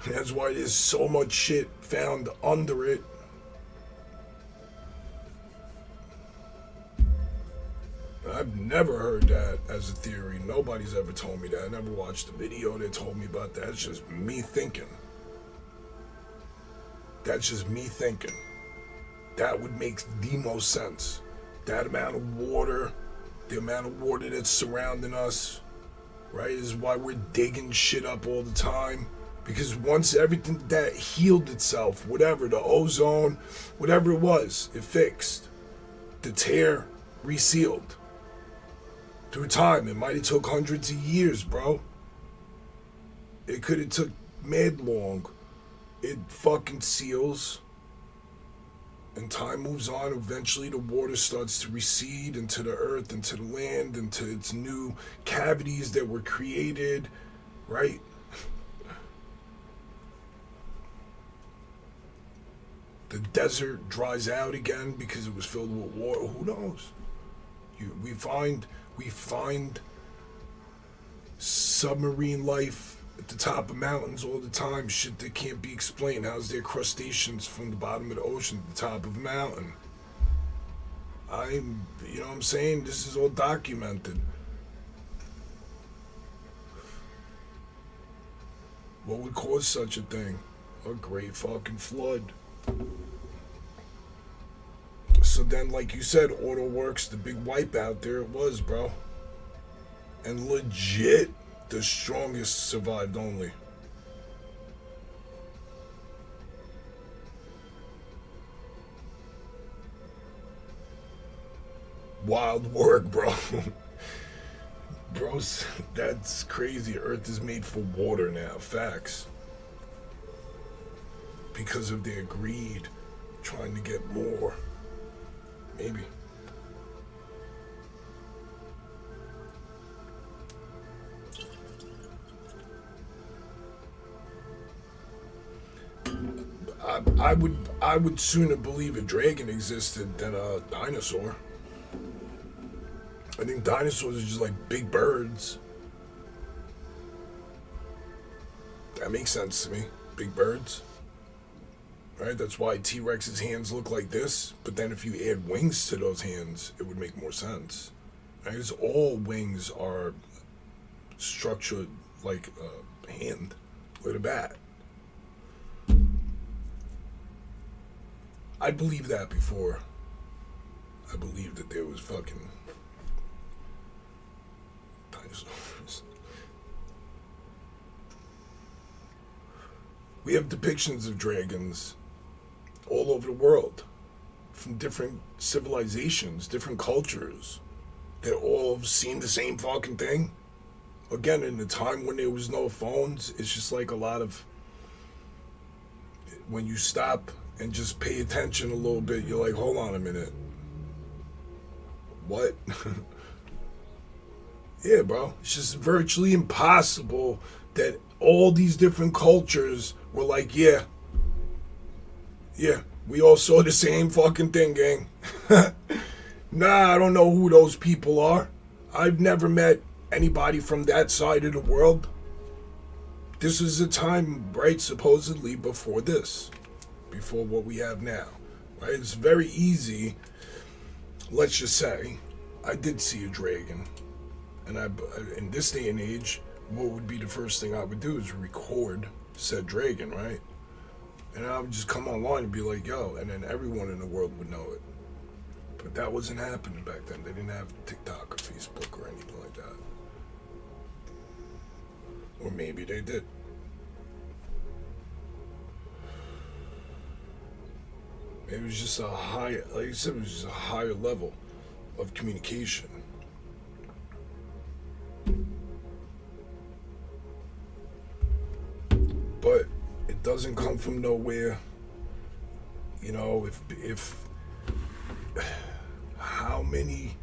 That's why there's so much shit found under it. I've never heard that as a theory. Nobody's ever told me that. I never watched a video that told me about that. It's just me thinking. That's just me thinking. That would make the most sense. That amount of water, the amount of water that's surrounding us, right, is why we're digging shit up all the time. Because once everything that healed itself, whatever, the ozone, whatever it was, it fixed. The tear resealed. Through time, it might have took hundreds of years, bro. It could have took mad long. It fucking seals. And time moves on. Eventually, the water starts to recede into the earth, into the land, into its new cavities that were created, right? The desert dries out again because it was filled with water. Who knows? We find submarine life at the top of mountains all the time. Shit that can't be explained. How's there crustaceans from the bottom of the ocean at the top of a mountain? You know what I'm saying? This is all documented. What would cause such a thing? A great fucking flood. So then, like you said, Auto Works, the big wipeout, there it was, bro. And legit, the strongest survived only. Wild work, bro. Bros, that's crazy. Earth is made for water now. Facts. Because of their greed, trying to get more. Maybe. I would sooner believe a dragon existed than a dinosaur. I think dinosaurs are just like big birds. That makes sense to me. Big birds. Right? That's why T-Rex's hands look like this. But then if you add wings to those hands, it would make more sense. Right? Because all wings are structured like a hand with a bat. I believed that before. I believed that there was fucking dinosaurs. We have depictions of dragons all over the world from different civilizations, different cultures. They all have seen the same fucking thing. Again, in the time when there was no phones, it's just like a lot of, when you stop and just pay attention a little bit, you're like, hold on a minute. What? Yeah, bro. It's just virtually impossible that all these different cultures were like, yeah, we all saw the same fucking thing, gang. Nah, I don't know who those people are. I've never met anybody from that side of the world. This is a time, right, supposedly before this. Before what we have now, right? It's very easy. Let's just say, I did see a dragon, and in this day and age, what would be the first thing I would do is record said dragon, right? And I would just come online and be like, yo, and then everyone in the world would know it. But that wasn't happening back then. They didn't have TikTok or Facebook or anything like that. Or maybe they did. It was just a higher, like you said, it was just a higher level of communication. But it doesn't come from nowhere. You know, if how many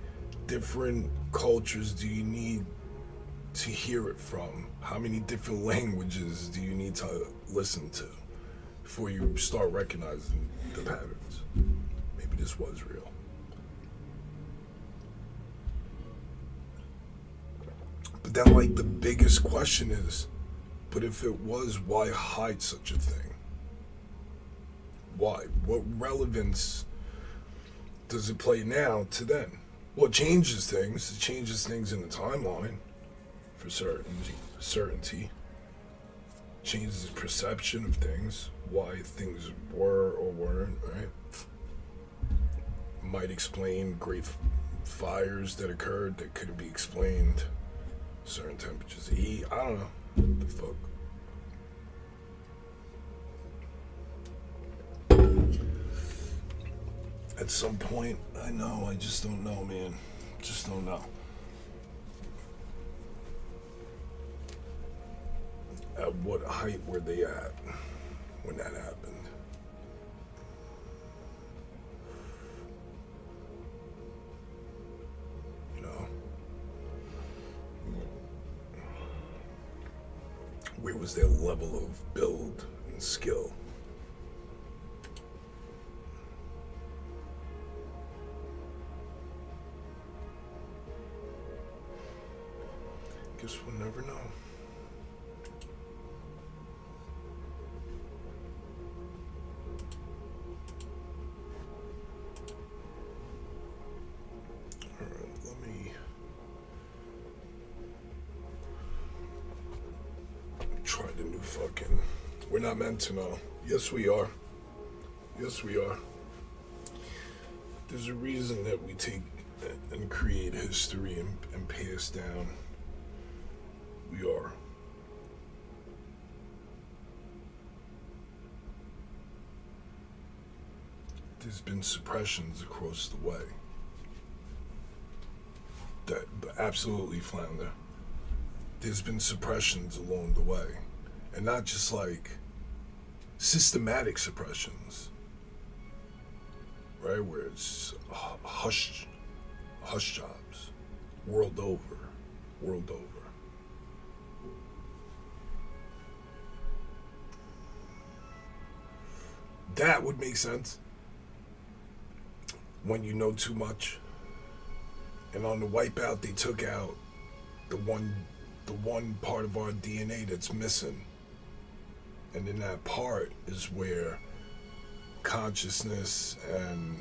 different cultures do you need to hear it from? How many different languages do you need to listen to before you start recognizing the patterns? Maybe this was real. But then, like, the biggest question is, but if it was, why hide such a thing? Why? What relevance does it play now to then? Well, it changes things. It changes things in the timeline, for certainty. Changes the perception of things, why things were or weren't, right? Might explain great fires that occurred that couldn't be explained. Certain temperatures, heat, I don't know. What the fuck? At some point, I know, I just don't know, man. Just don't know. At what height were they at when that happened? Where was their level of build and skill? Guess we'll never know. Alright, let me try the new fucking... We're not meant to know. Yes, we are. Yes, we are. There's a reason that we take and create history and pass down. We are. There's been suppressions across the way. That absolutely, Flounder. There's been suppressions along the way. And not just like systematic suppressions. Right? Where it's hush jobs. World over. World over. That would make sense when you know too much. And on the wipeout, they took out the one part of our DNA that's missing. And in that part is where consciousness and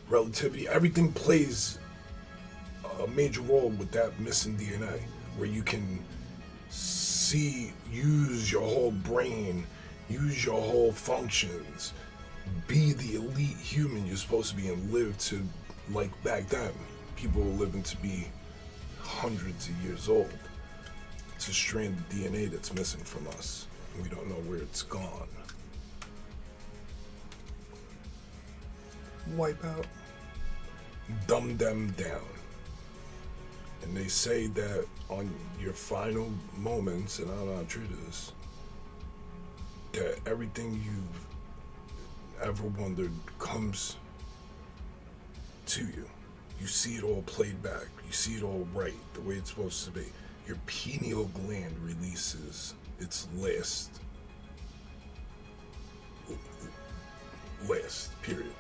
relativity, everything plays a major role with that missing DNA, where you can use your whole brain, use your whole functions, be the elite human you're supposed to be, and live to, like back then, people were living to be hundreds of years old. It's a strand of DNA that's missing from us. We don't know where it's gone. Wipe out. Dumb them down. And they say that on your final moments, and I don't know how true it is, that everything you've ever wondered comes to you. You see it all played back. You see it all right, the way it's supposed to be. Your pineal gland releases its last period.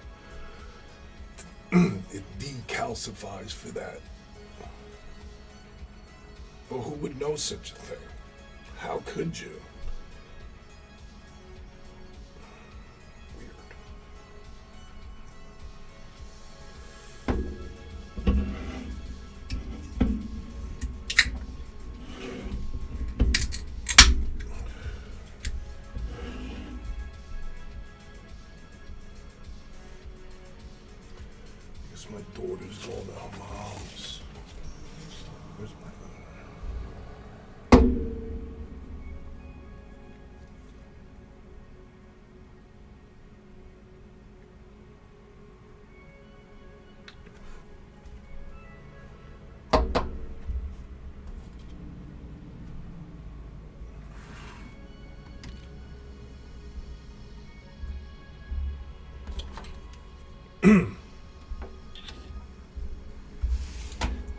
It decalcifies for that. But who would know such a thing? How could you? Weird. I guess my daughter's going to her mom's. Where's my...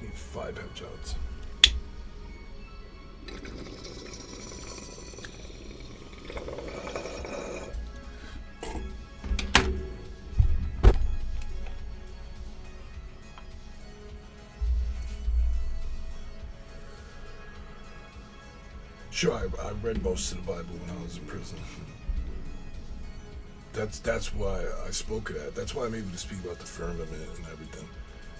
Need 5 headshots. Sure, I read most of the Bible when I was in prison. That's why I spoke of that. That's why I'm able to speak about the firmament and everything.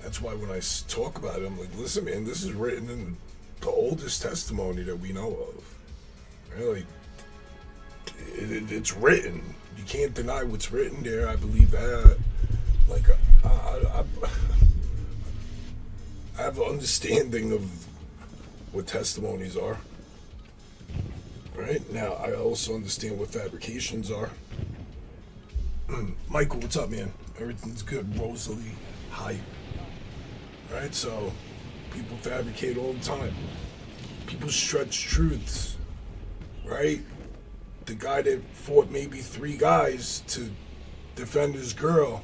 That's why when I talk about it, I'm like, listen, man, this is written in the oldest testimony that we know of. Right? Like, it's written. You can't deny what's written there. I believe that. Like, I have an understanding of what testimonies are. Right? Now, I also understand what fabrications are. Michael, what's up, man? Everything's good. Rosalie, hype. Right? So, people fabricate all the time. People stretch truths. Right? The guy that fought maybe 3 guys to defend his girl,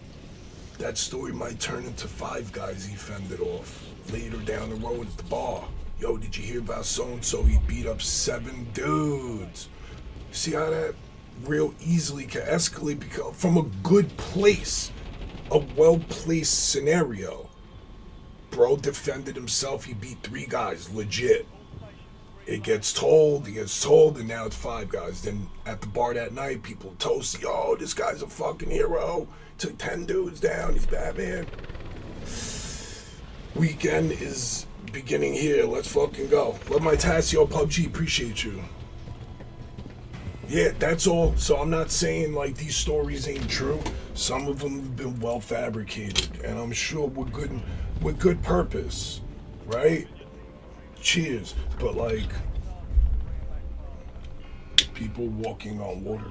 that story might turn into 5 guys he fended off later down the road at the bar. Yo, did you hear about so-and-so? He beat up 7 dudes. See how that real easily can escalate because from a good place, a well-placed scenario. Bro defended himself. He beat 3 guys, legit. It gets told, and now it's 5 guys. Then at the bar that night, people toast, yo, this guy's a fucking hero. Took 10 dudes down, he's Batman. Weekend is beginning here, let's fucking go. Love my Tassio PUBG, appreciate you. Yeah, that's all. So I'm not saying like these stories ain't true. Some of them have been well fabricated, and I'm sure with good purpose, right? Cheers. But like people walking on water.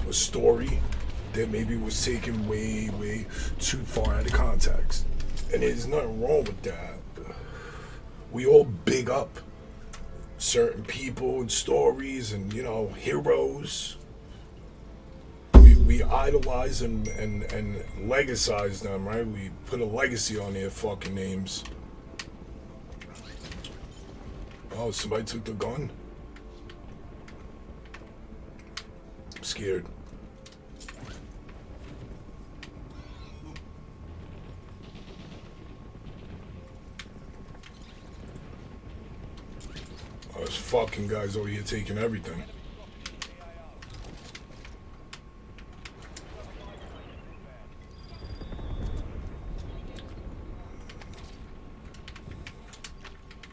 A story that maybe was taken way too far out of context. And there's nothing wrong with that. We all big up certain people and stories and, you know, heroes. We idolize them and legacize them, right? We put a legacy on their fucking names. Oh, somebody took the gun? I'm scared. Oh, this fucking guy's over here taking everything.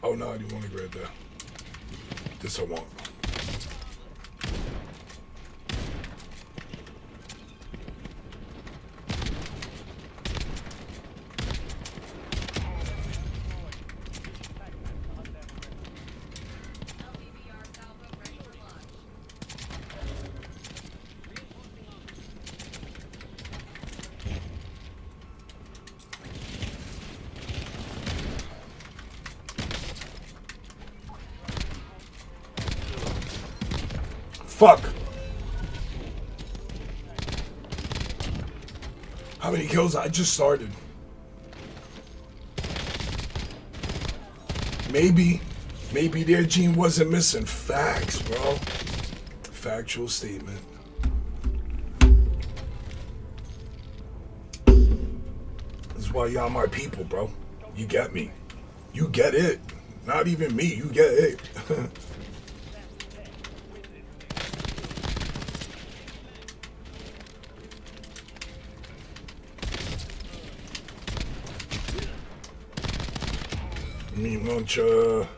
Oh no, I didn't want to grab that. This I want. Fuck! How many kills? I just started. Maybe their gene wasn't missing. Facts, bro. Factual statement. This is why y'all my people, bro. You get me. You get it. Not even me, you get it. Mi mancha.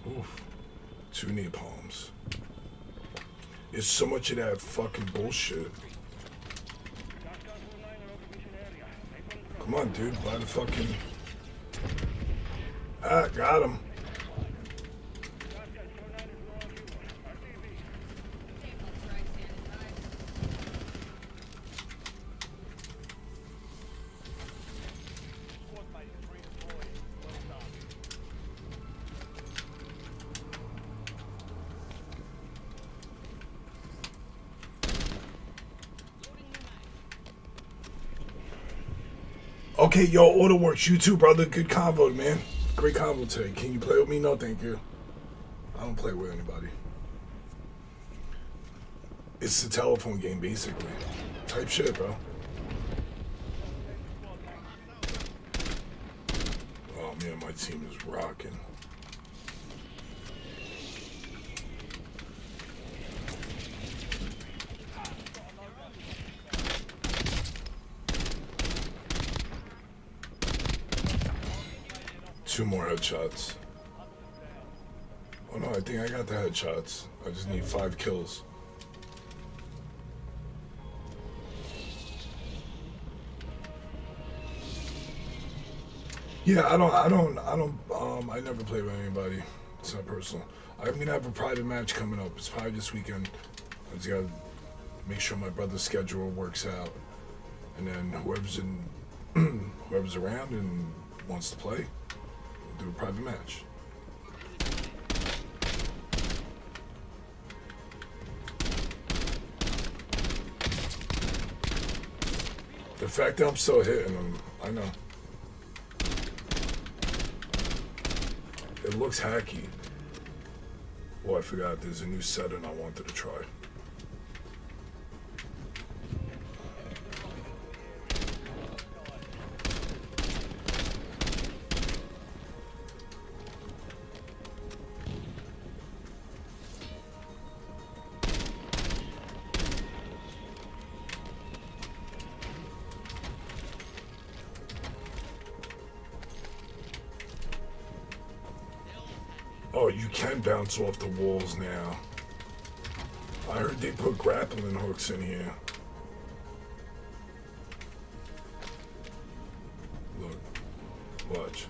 Oof. 2 napalms. There's so much of that fucking bullshit. Come on, dude, buy the fucking... Ah, got him. Okay, yo, order works. You too, brother. Good combo, man. Great combo today. Can you play with me? No, thank you. I don't play with anybody. It's a telephone game, basically. Type shit, bro. Oh, man, my team is rocking. Two more headshots. Oh no, I think I got the headshots. I just need 5 kills. Yeah, I never play with anybody. It's not personal. I'm gonna have a private match coming up. It's probably this weekend. I just gotta make sure my brother's schedule works out, and then whoever's around and wants to play, we'll do a private match. The fact that I'm still hitting them, I know. It looks hacky. Oh, I forgot. There's a new setting I wanted to try. Oh, you can bounce off the walls now. I heard they put grappling hooks in here. Look. Watch.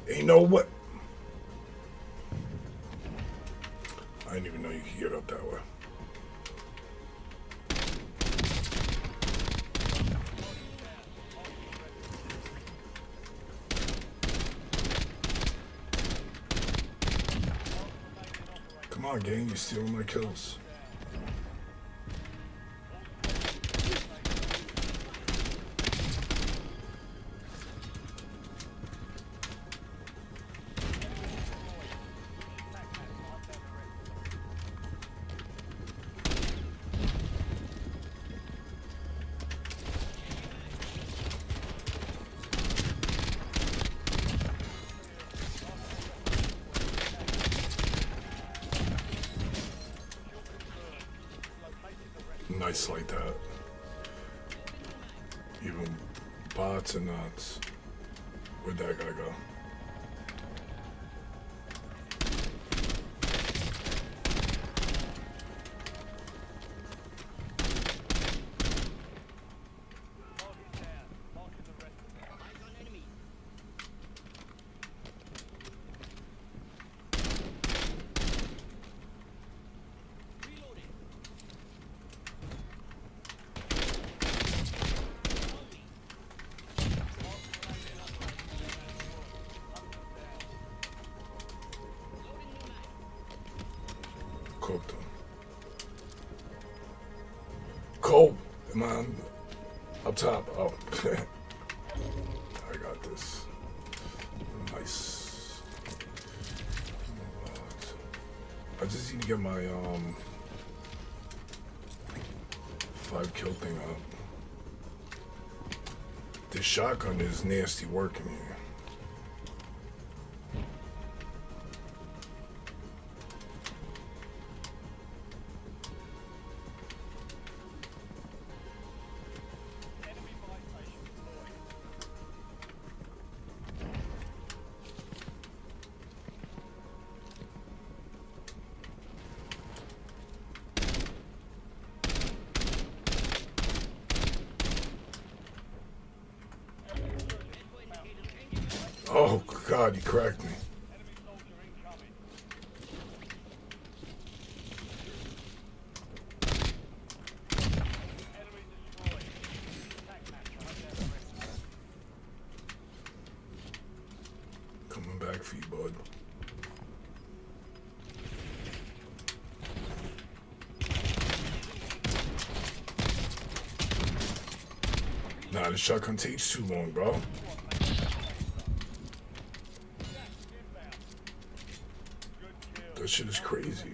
Ain't no what. I didn't even know you could get up that way. Come on, gang, you're stealing my kills. Nice like that. Even bots and nuts. Where'd that guy go? Cooked him. Cole, am I on up top? Oh, I got this. Nice. I just need to get my 5 kill thing up. This shotgun is nasty working here. Oh God, you cracked me. Coming back for you, bud. Nah, the shotgun takes too long, bro. That shit is crazy.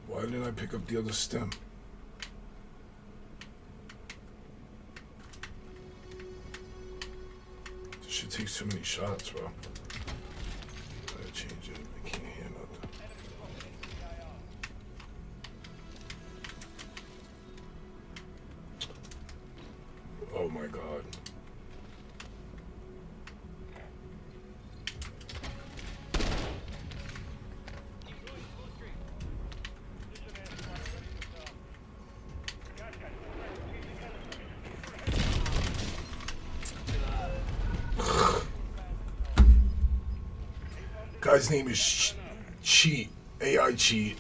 Why didn't I pick up the other stem? This shit takes too many shots, bro. Gotta change it. I can't hear nothing. Oh my God. Guy's name is Cheat. AI Cheat.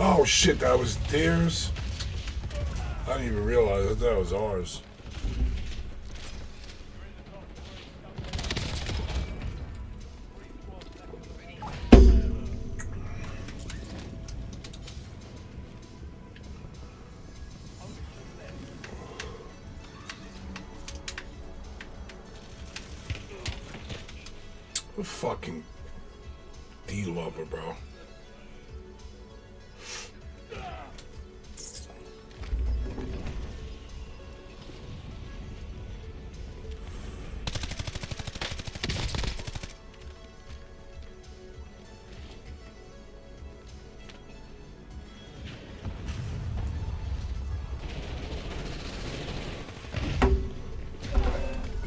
Oh shit, that was theirs? I didn't even realize that was ours. A fucking D-lover, bro.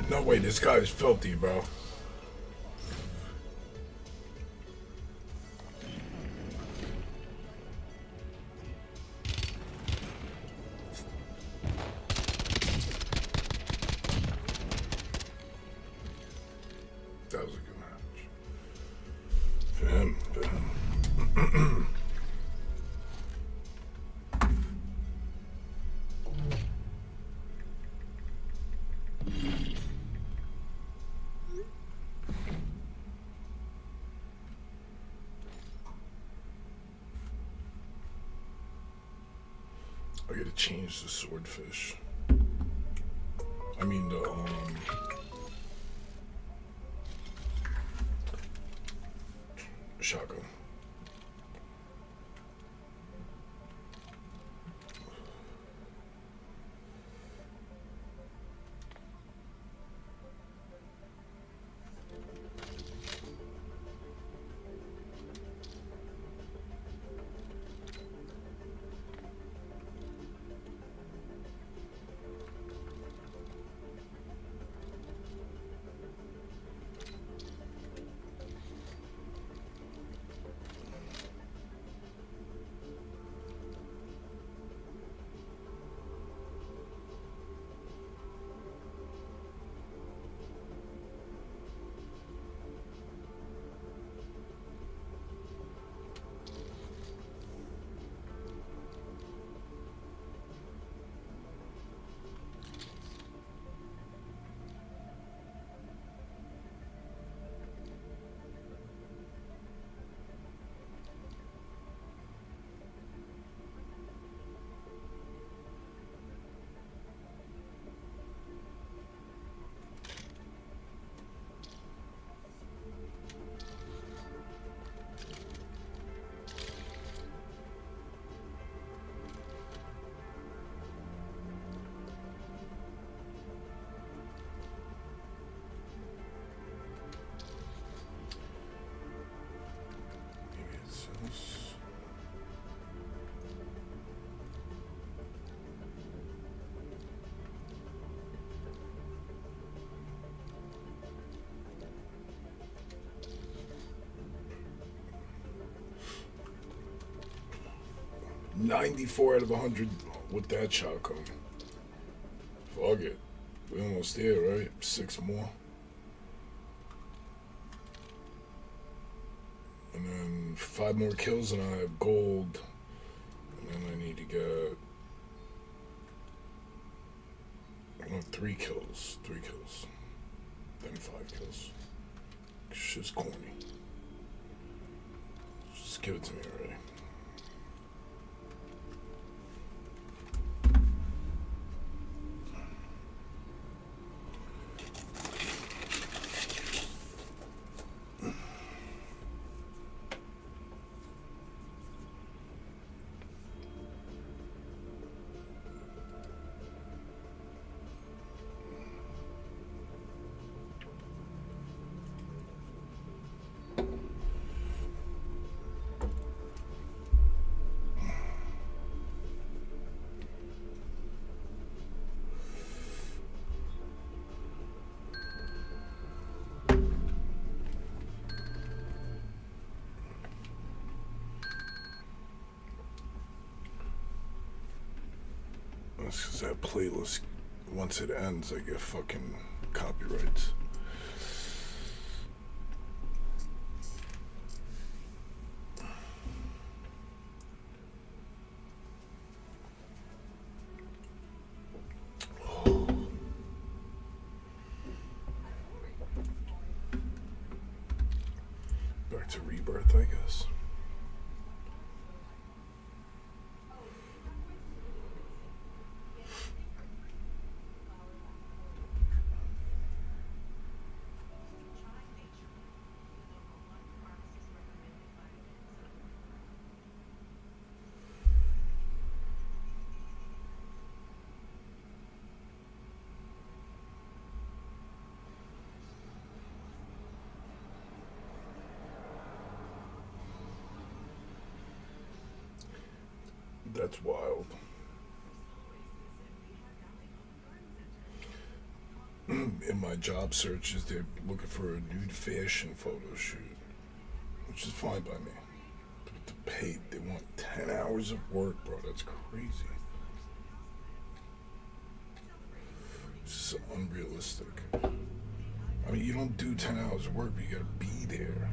No way, this guy is filthy, bro. That was a good match. For him, for him. I gotta change the swordfish. I mean the shotgun. $94 out of 100 with that shotgun. Fuck it. We almost there, right? 6 more. And then 5 more kills and I have gold. And then I need to get 3 kills. 3 kills. Then 5 kills. Shit's corny. Give it to me already. Because that playlist, once it ends, I get fucking copyrights. Back to Rebirth, I guess. That's wild. In my job searches, they're looking for a nude fashion photo shoot, which is fine by me. But to pay, they want 10 hours of work, bro. That's crazy. It's just unrealistic. I mean, you don't do 10 hours of work, but you gotta be there.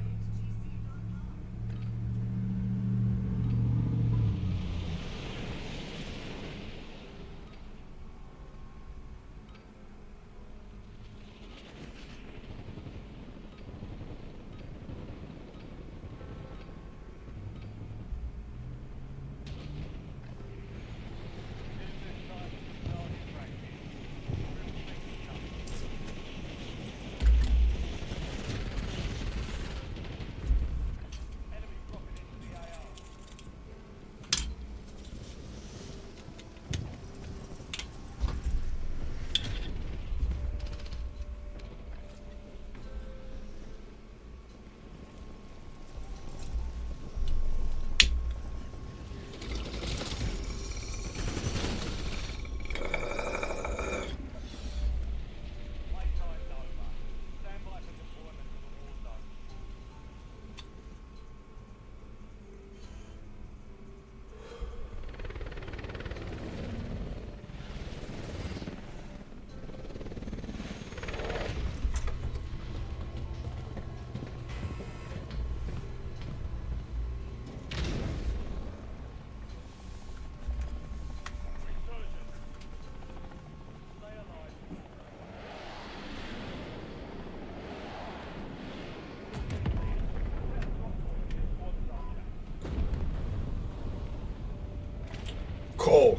Cole.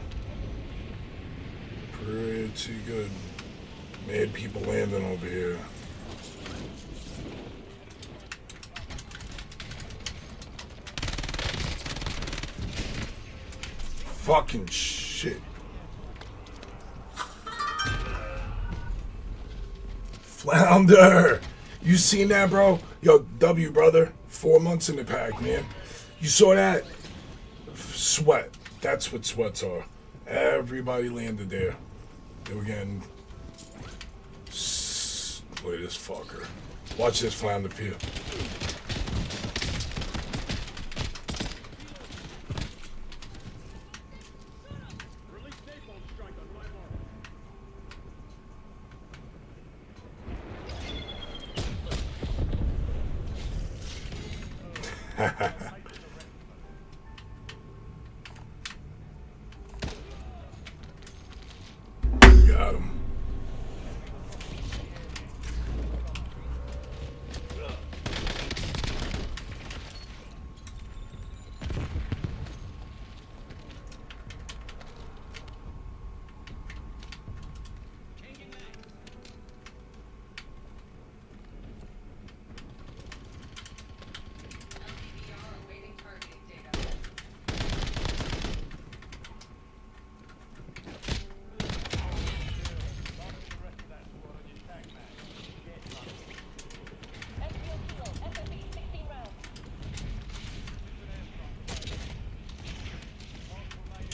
Pretty good. Mad people landing over here. Fucking shit. Flounder! You seen that, bro? Yo, W, brother. 4 months in the pack, man. You saw that? Sweat. That's what sweats are. Everybody landed there. They were getting... Look at this fucker. Watch this Flounder feel. Got him.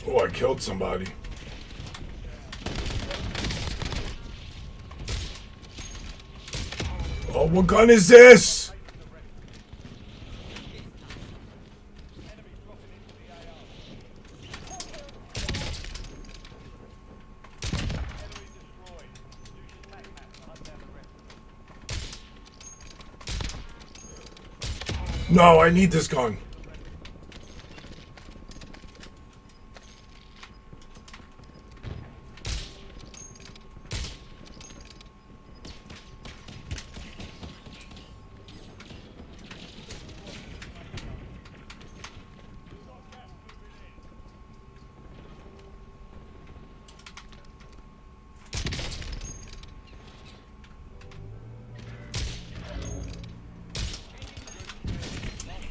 Oh, I killed somebody. Oh, what gun is this? No, I need this gun.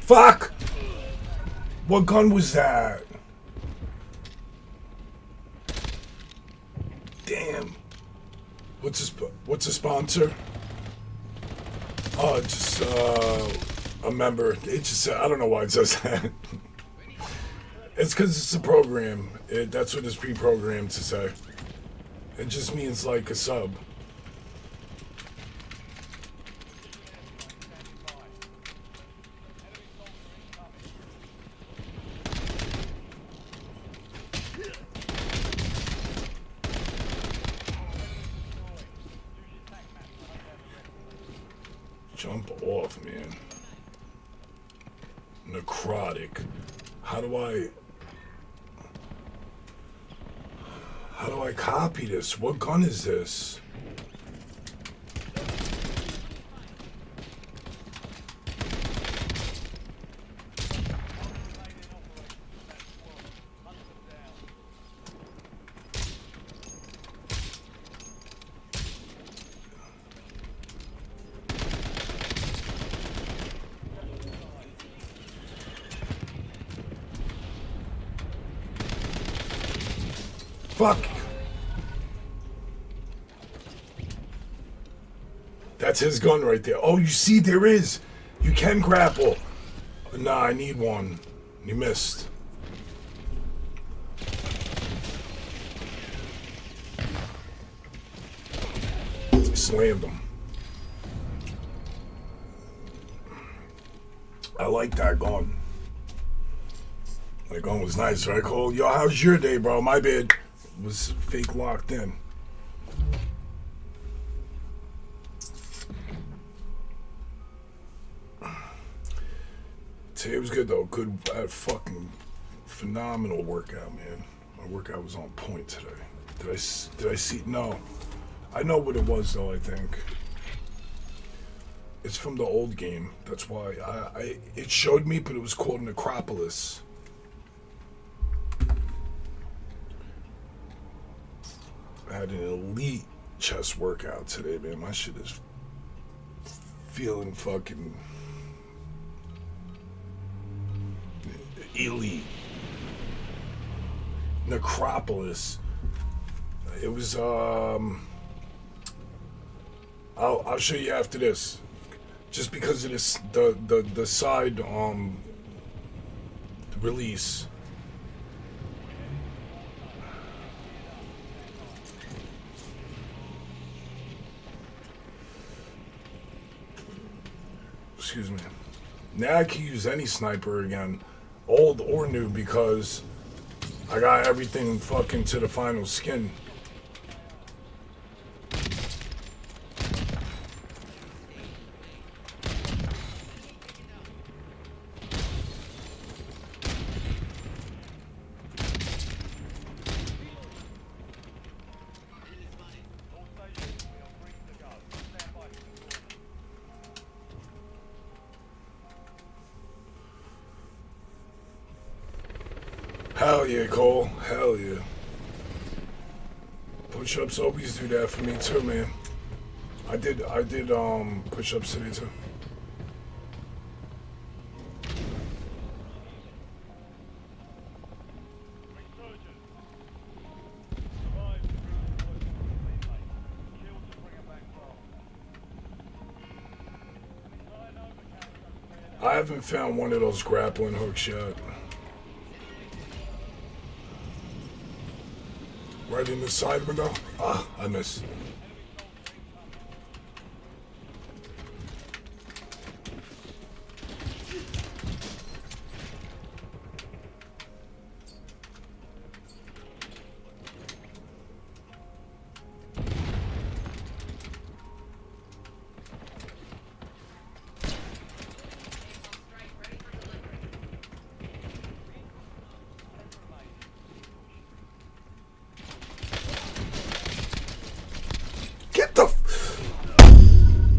Fuck! What gun was that? Damn. What's a sponsor? Oh, just a member. It just I don't know why it says that. It's because it's a program. That's what it's pre-programmed to say. It just means like a sub. Jump off, man. Necrotic. How do I copy this? What gun is this? Fuck. That's his gun right there. Oh, you see, there is. You can grapple. Nah, I need one. You missed. Slammed him. I like that gun. That gun was nice, right, Cole? Yo, how's your day, bro? My bad. Was fake locked in. Today was good though. Good, fucking phenomenal workout, man. My workout was on point today. Did I see? No, I know what it was though. I think it's from the old game. That's why it showed me, but it was called Necropolis. I had an elite chest workout today, man. My shit is feeling fucking elite. Necropolis. It was I'll show you after this. Just because it is the side release. Excuse me. Now I can use any sniper again, old or new, because I got everything fucking to the final skin. Hell yeah, Cole. Hell yeah. Push-ups always do that for me too, man. I did push-ups today too. I haven't found one of those grappling hooks yet. right in the side window. Ah, I missed.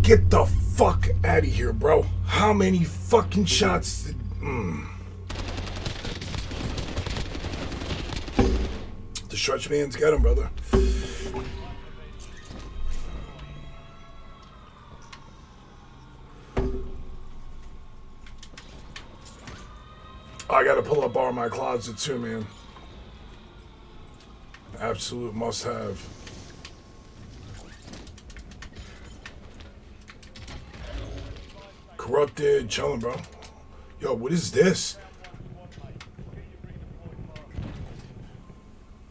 Get the fuck out of here, bro. How many fucking shots did... The stretch man's got him, brother. I gotta pull up bar in my closet too, man. Absolute must have. Corrupted, chillin', bro. Yo, what is this?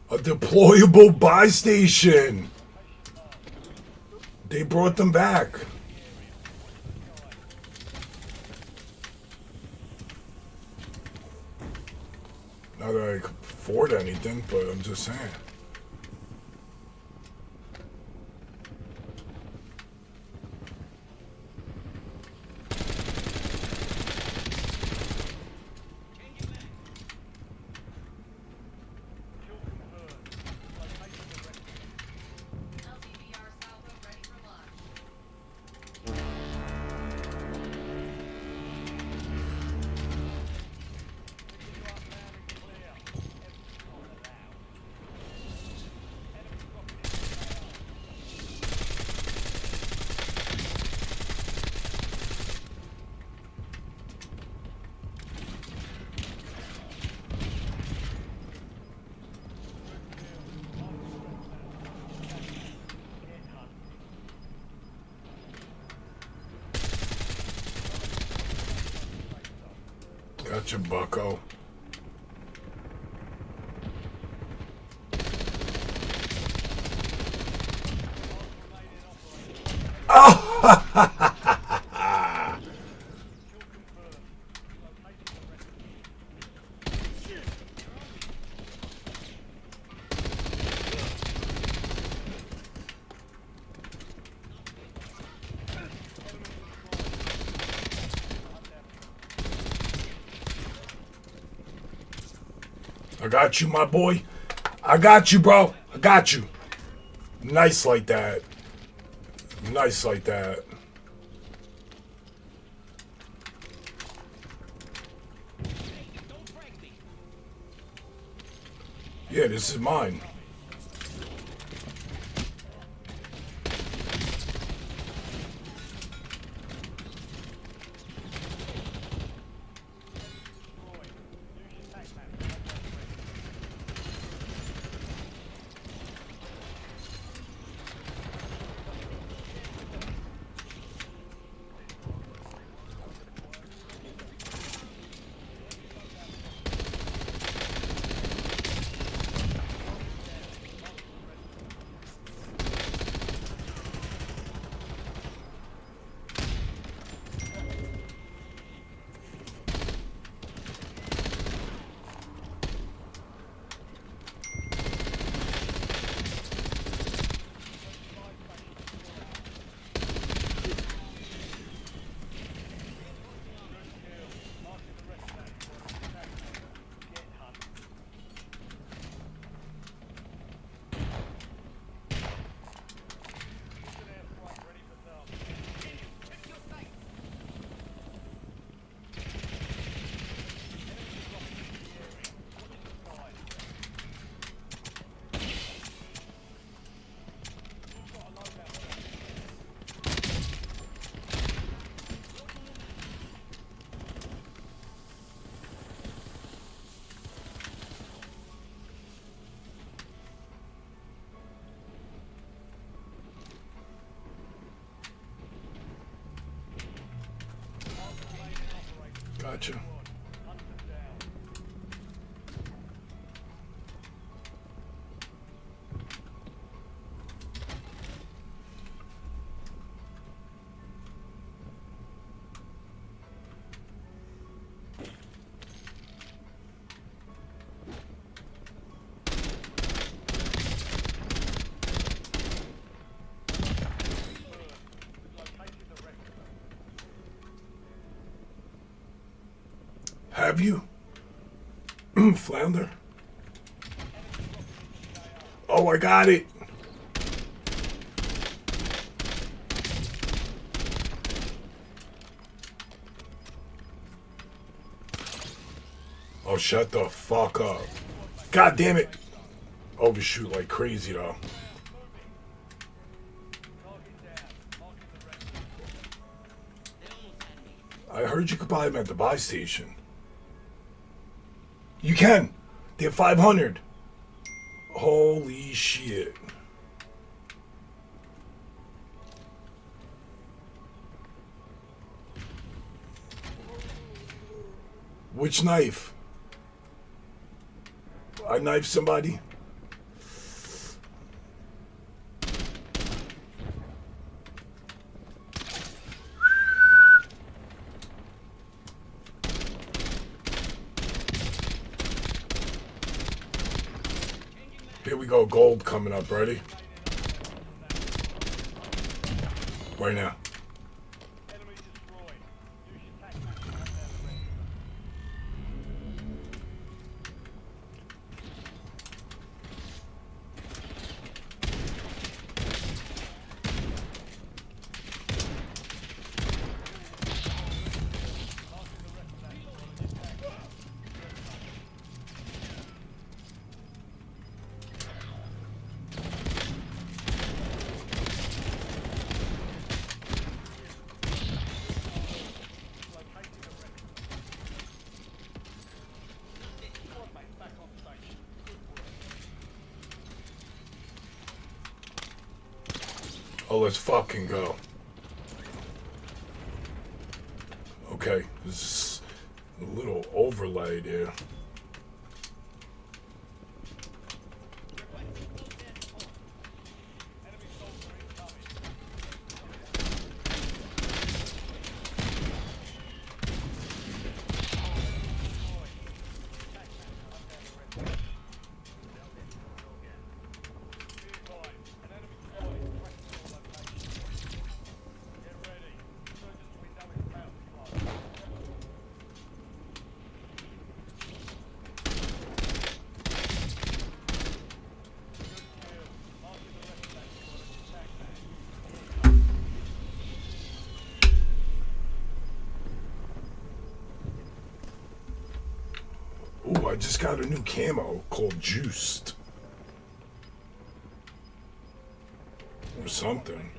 A deployable buy station. They brought them back. Not that I could afford anything, but I'm just saying. Gotcha, bucko. Oh! I got you, my boy. I got you, bro. I got you. Nice like that. Nice like that. Yeah, this is mine. Gotcha. Have you? Flounder? Oh, I got it. Oh, shut the fuck up. God damn it. Overshoot like crazy, though. I heard you could buy them at the buy station. You can. They're 500. Holy shit. Which knife? I knifed somebody? Here we go, gold coming up, ready? Right now. Oh, let's fucking go. Okay, this is a little overlay there. Ooh, I just got a new camo called Juiced. Or something.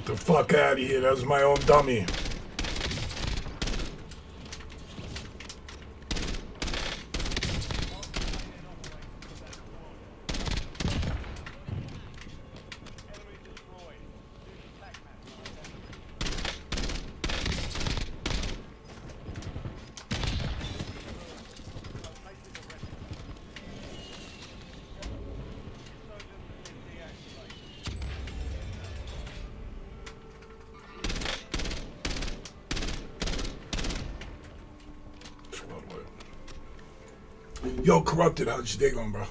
The fuck out of here, that was my own dummy. Yo, Corrupted, how's your day going, bro?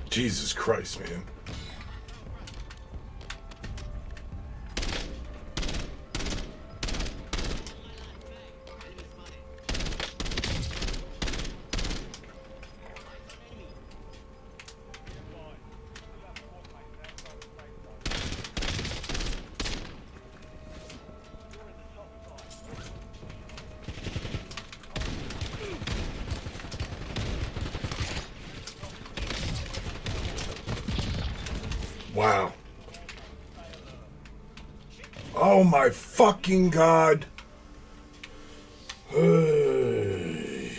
Jesus Christ, man. Wow. Oh my fucking God. Hey,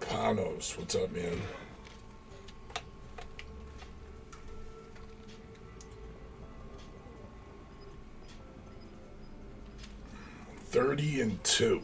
Panos, what's up, man? $30-2.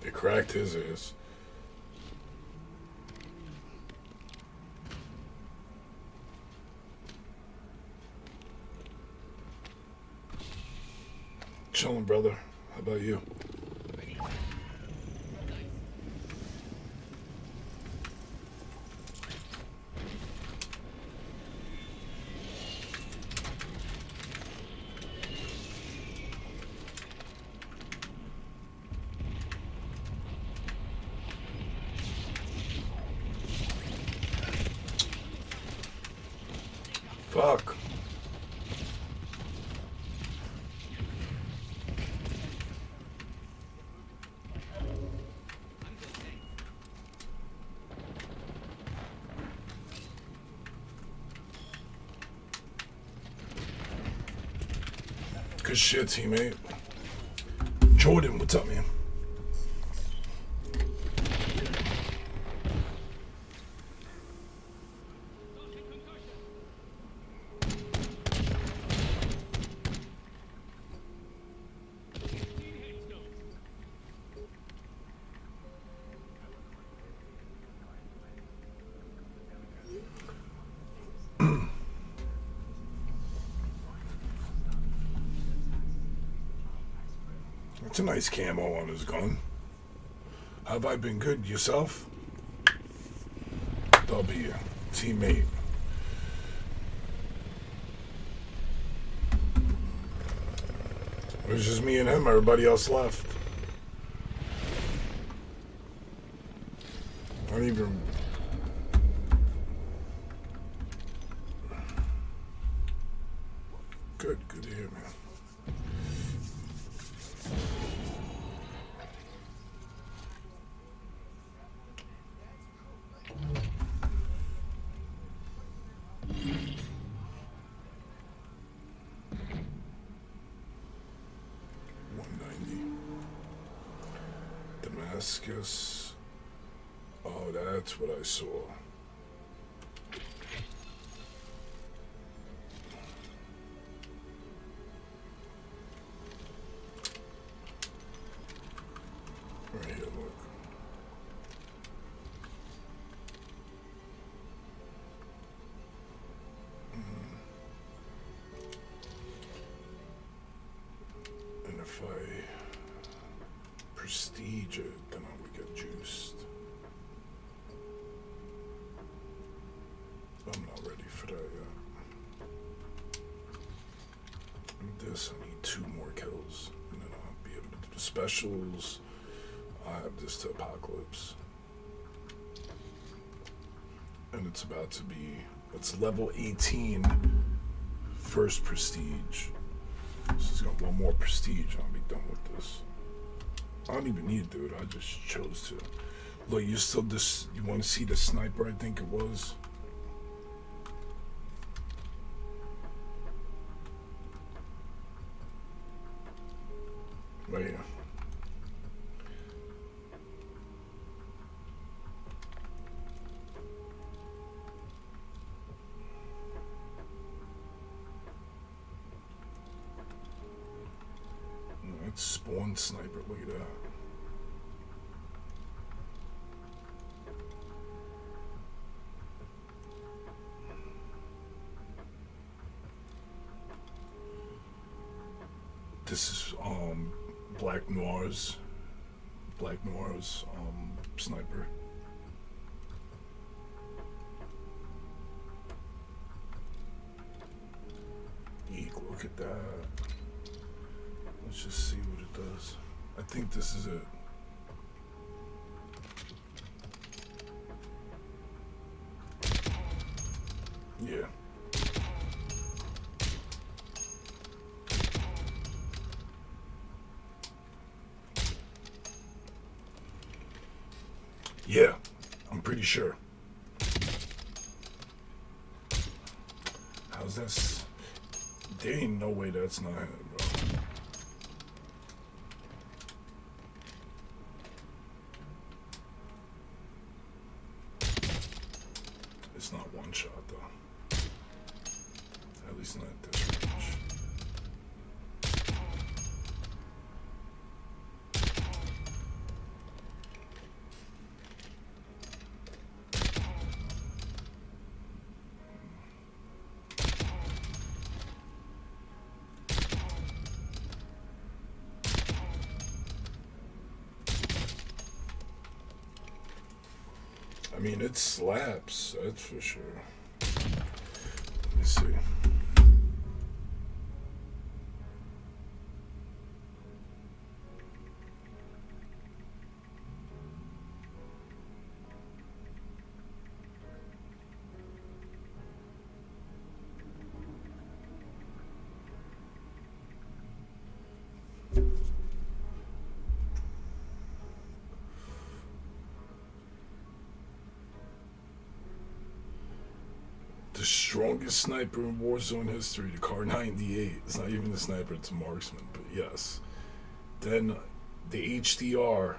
They cracked his ass. Chillin', brother. How about you? Fuck. Good shit, teammate. Jordan, what's up, man? It's a nice camo on his gun. Have I been good? Yourself? W. Teammate. It was just me and him. Everybody else left. I don't even... Good to hear, man. Damascus. Oh, that's what I saw. Right here, look. And if I prestige it, then I would get juiced. I'm not ready for that yet. And this, I need 2 more kills, and then I'll be able to do the specials. I have this to Apocalypse. And it's about to be, it's level 18, first prestige. This has got 1 more prestige, and I'll be done with this. I don't even need it, dude. I just chose to. Look, you still this. You want to see the sniper? I think it was. Right here. That's spawn sniper. Look at that. This is Black Noir's sniper. look at that. Let's just see what it does. I think this is it. Yeah. Yeah, I'm pretty sure. How's this? There ain't no way that's not him, bro. It's not one shot, though. At least not at this range. I mean, it slaps, that's for sure. Let me see. The strongest sniper in Warzone history, the Car 98. It's not even a sniper, it's a marksman, but yes. Then the HDR.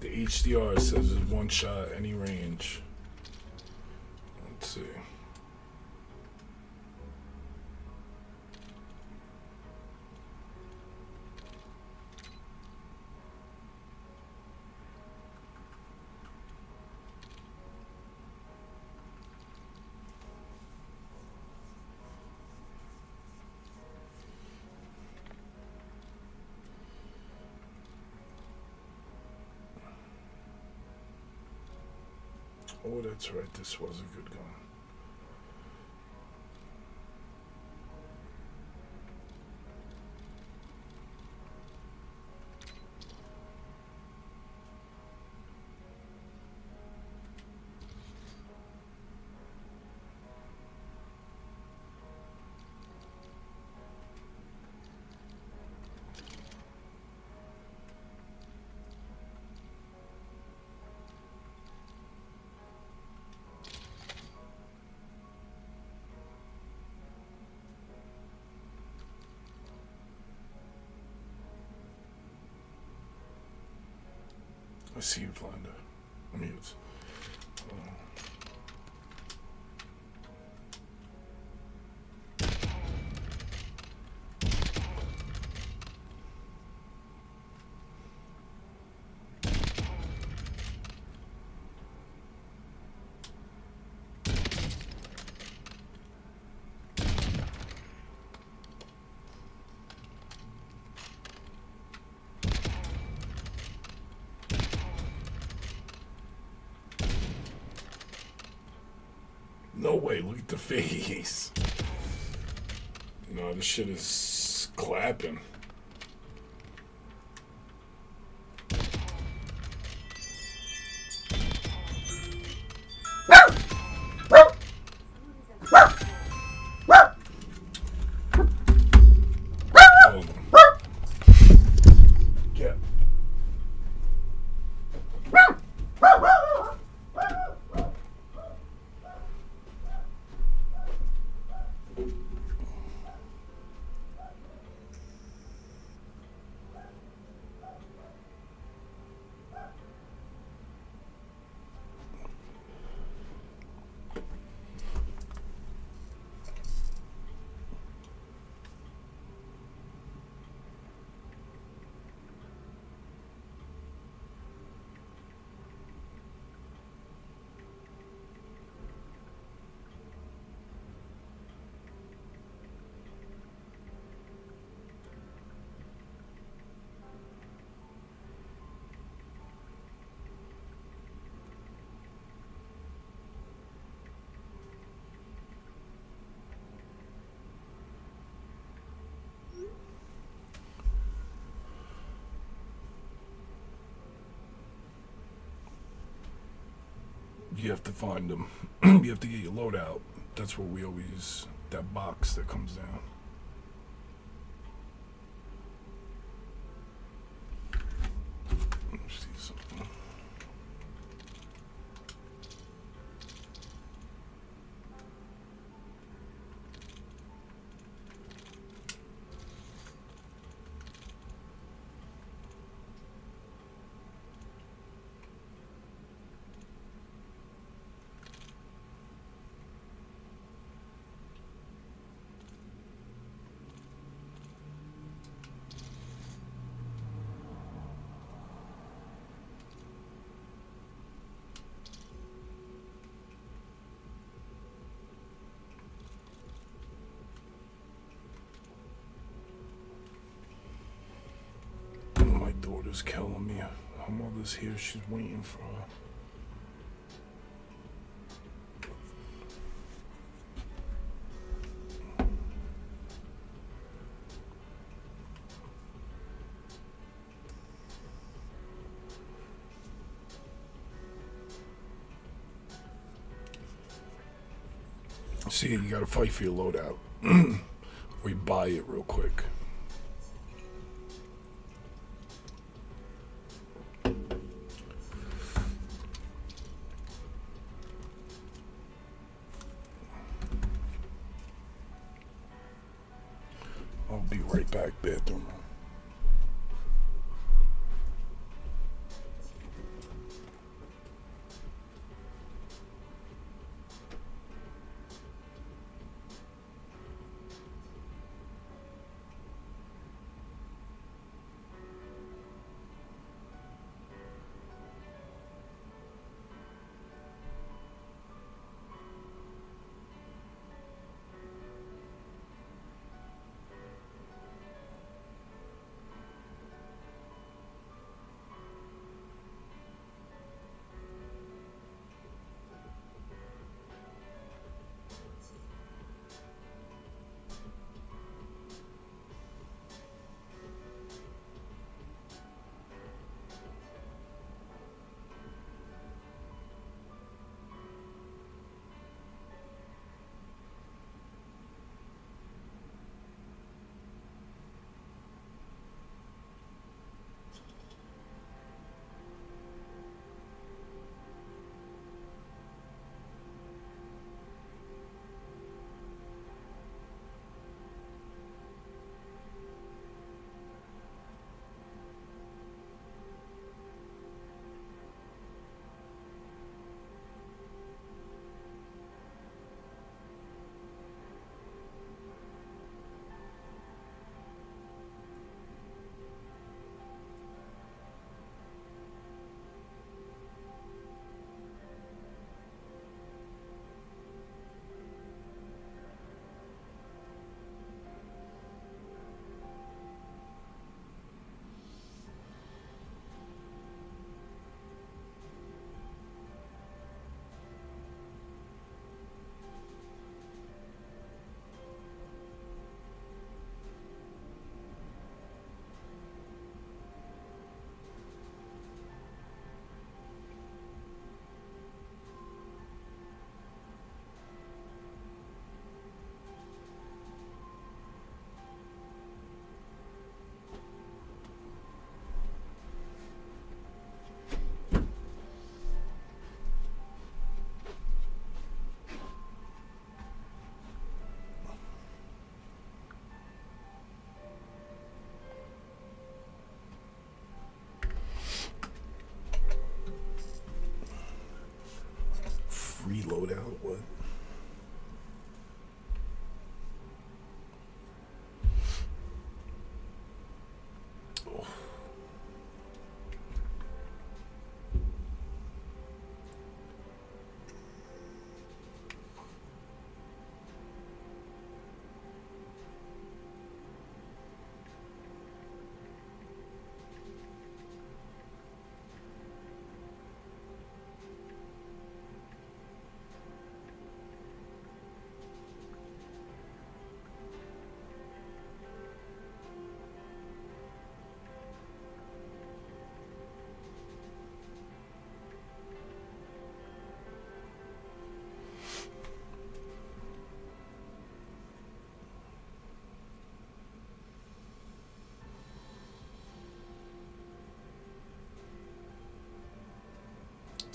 The HDR says it's one shot, any range. Let's see. Oh, that's right, this was a good gun. I see you, Flounder. I mean, it's... No way, look at the face. No, this shit is clapping. Hold on. Yeah. You have to find them. You have to get your load out. That's what we always, that box that comes down. Let's see something. My daughter's killing me. Her mother's here. She's waiting for her. See, you gotta fight for your loadout. Or you buy it real quick. I'll be right back, bathroom.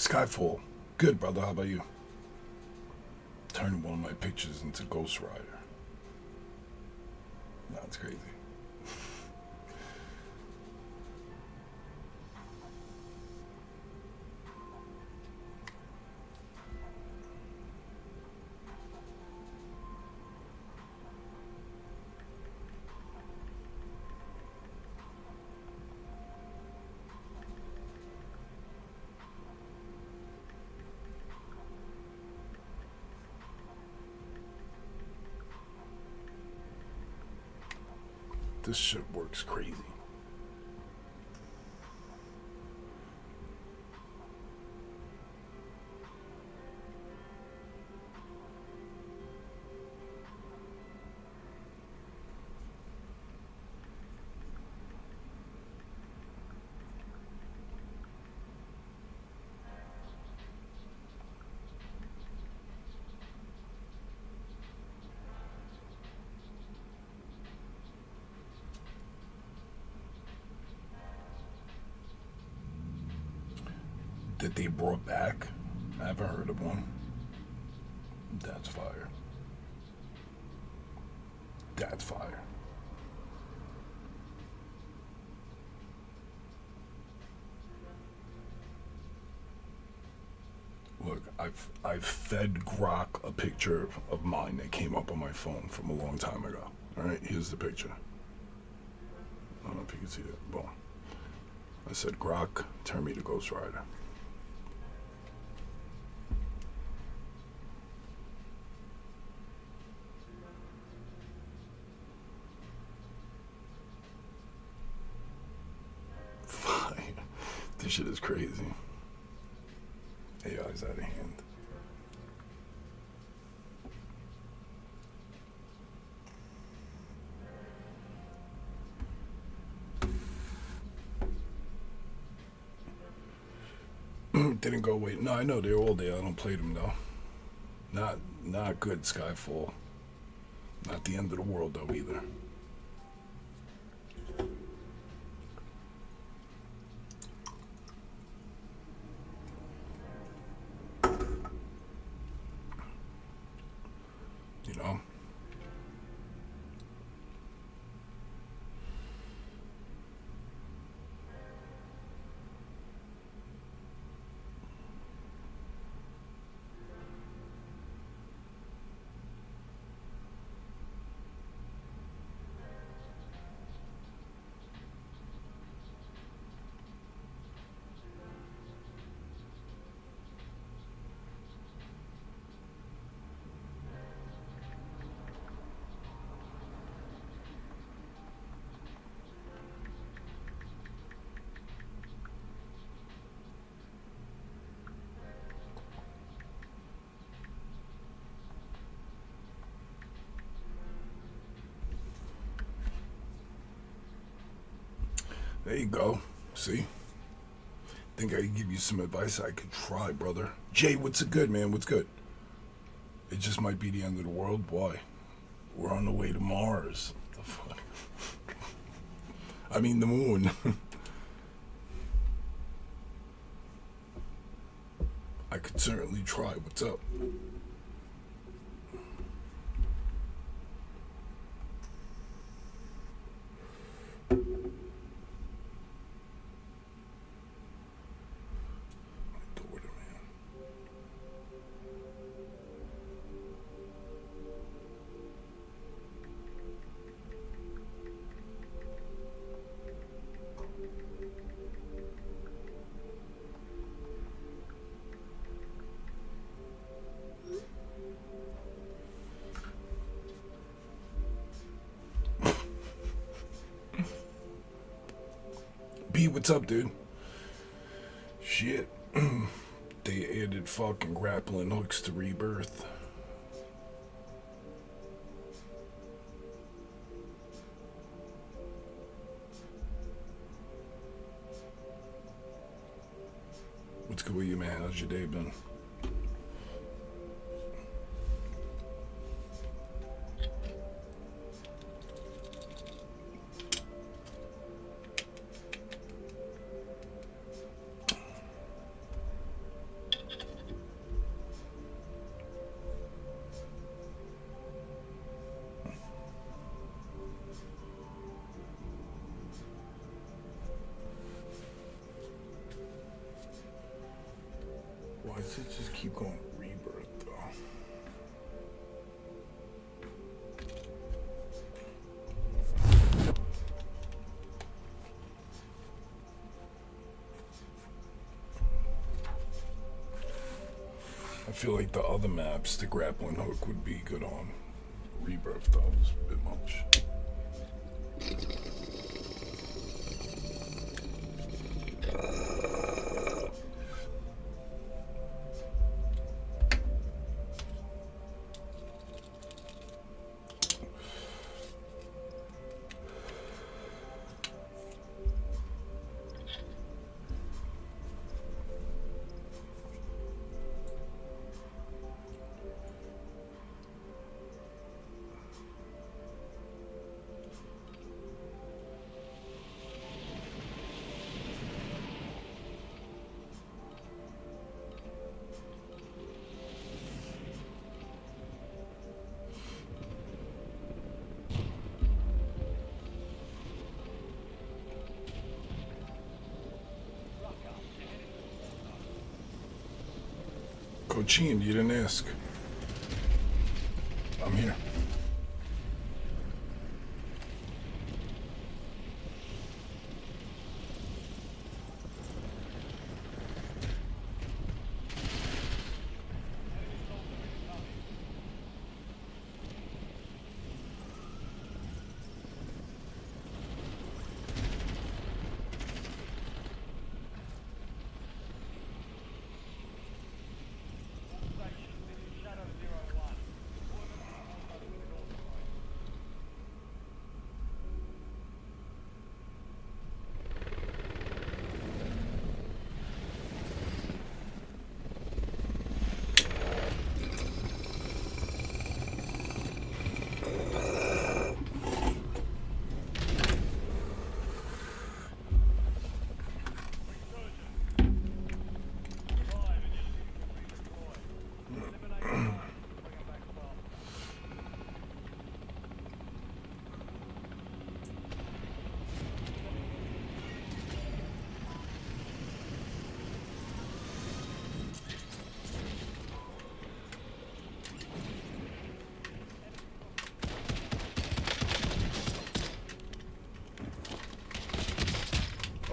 Skyfall. Good, brother. How about you? Turning one of my pictures into Ghost Rider. That's crazy. This shit works crazy. That they brought back. I haven't heard of one. That's fire. That's fire. Look, I've fed Grok a picture of mine that came up on my phone from a long time ago. All right, here's the picture. I don't know if you can see it. Boom. I said, Grok, turn me to Ghost Rider. This shit is crazy. AI's out of hand. Didn't go away. No, I know they're all there. I don't play them though. Not good, Skyfall. Not the end of the world though either. You know? There you go. See? Think I could give you some advice? I could try, brother. Jay, what's it good, man? What's good? It just might be the end of the world. Why? We're on the way to Mars. What the fuck? I mean, the moon. I could certainly try. What's up? B, what's up, dude? Shit. They added fucking grappling hooks to Rebirth. What's good with you, man? How's your day been? does it just keep going rebirth, though? I feel like the other maps, the grappling hook would be good on. Rebirth, though, is a bit much. Cochin, you didn't ask. I'm here.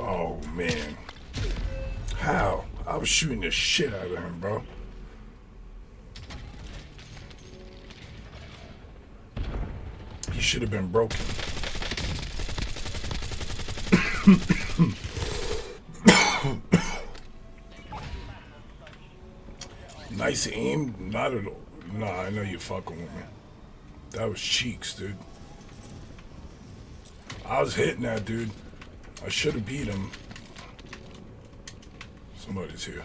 Oh, man. How? I was shooting the shit out of him, bro. He should have been broken. Nice aim? Not at all. Nah, I know you're fucking with me. That was cheeks, dude. I was hitting that dude. I should have beat him. Somebody's here.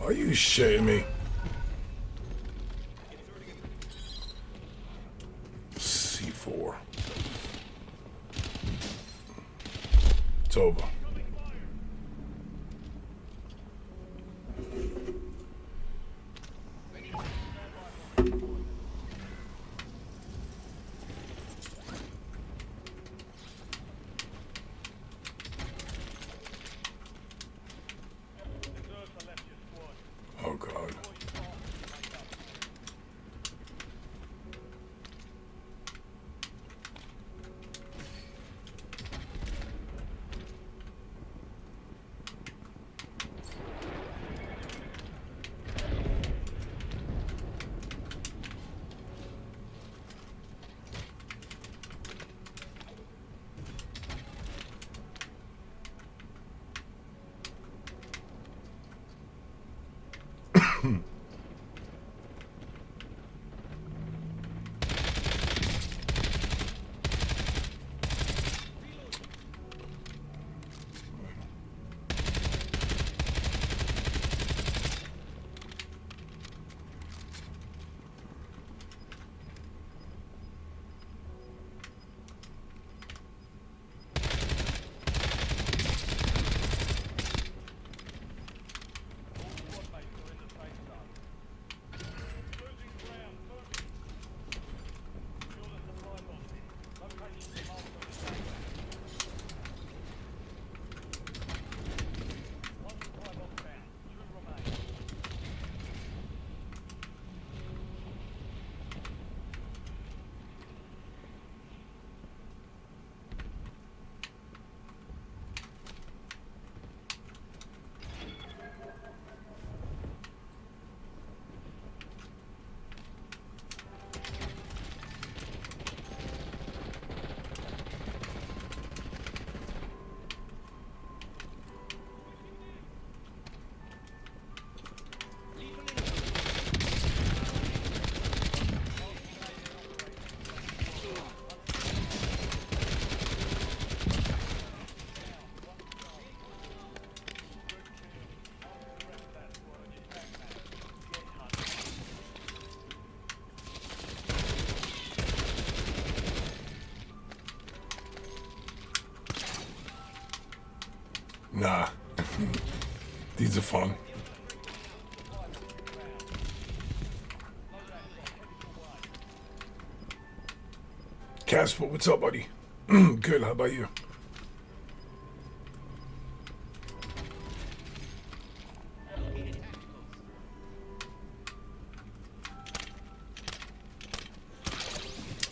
Are you shitting me? C4. It's over. Oh, God. Nah. These are fun. Casper, what's up, buddy? Good, how about you?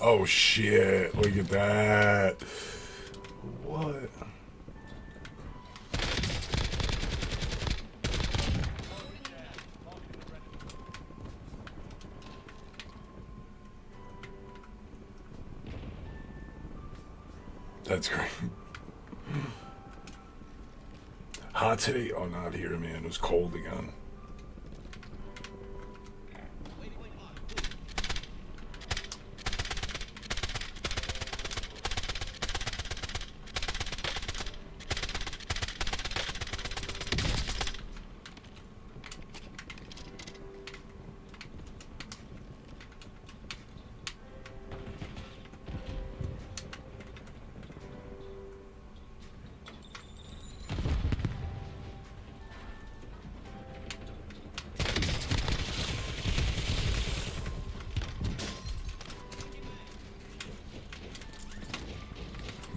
Oh shit, look at that. What? That's great. Hot today? Oh, not here, man. It was cold again.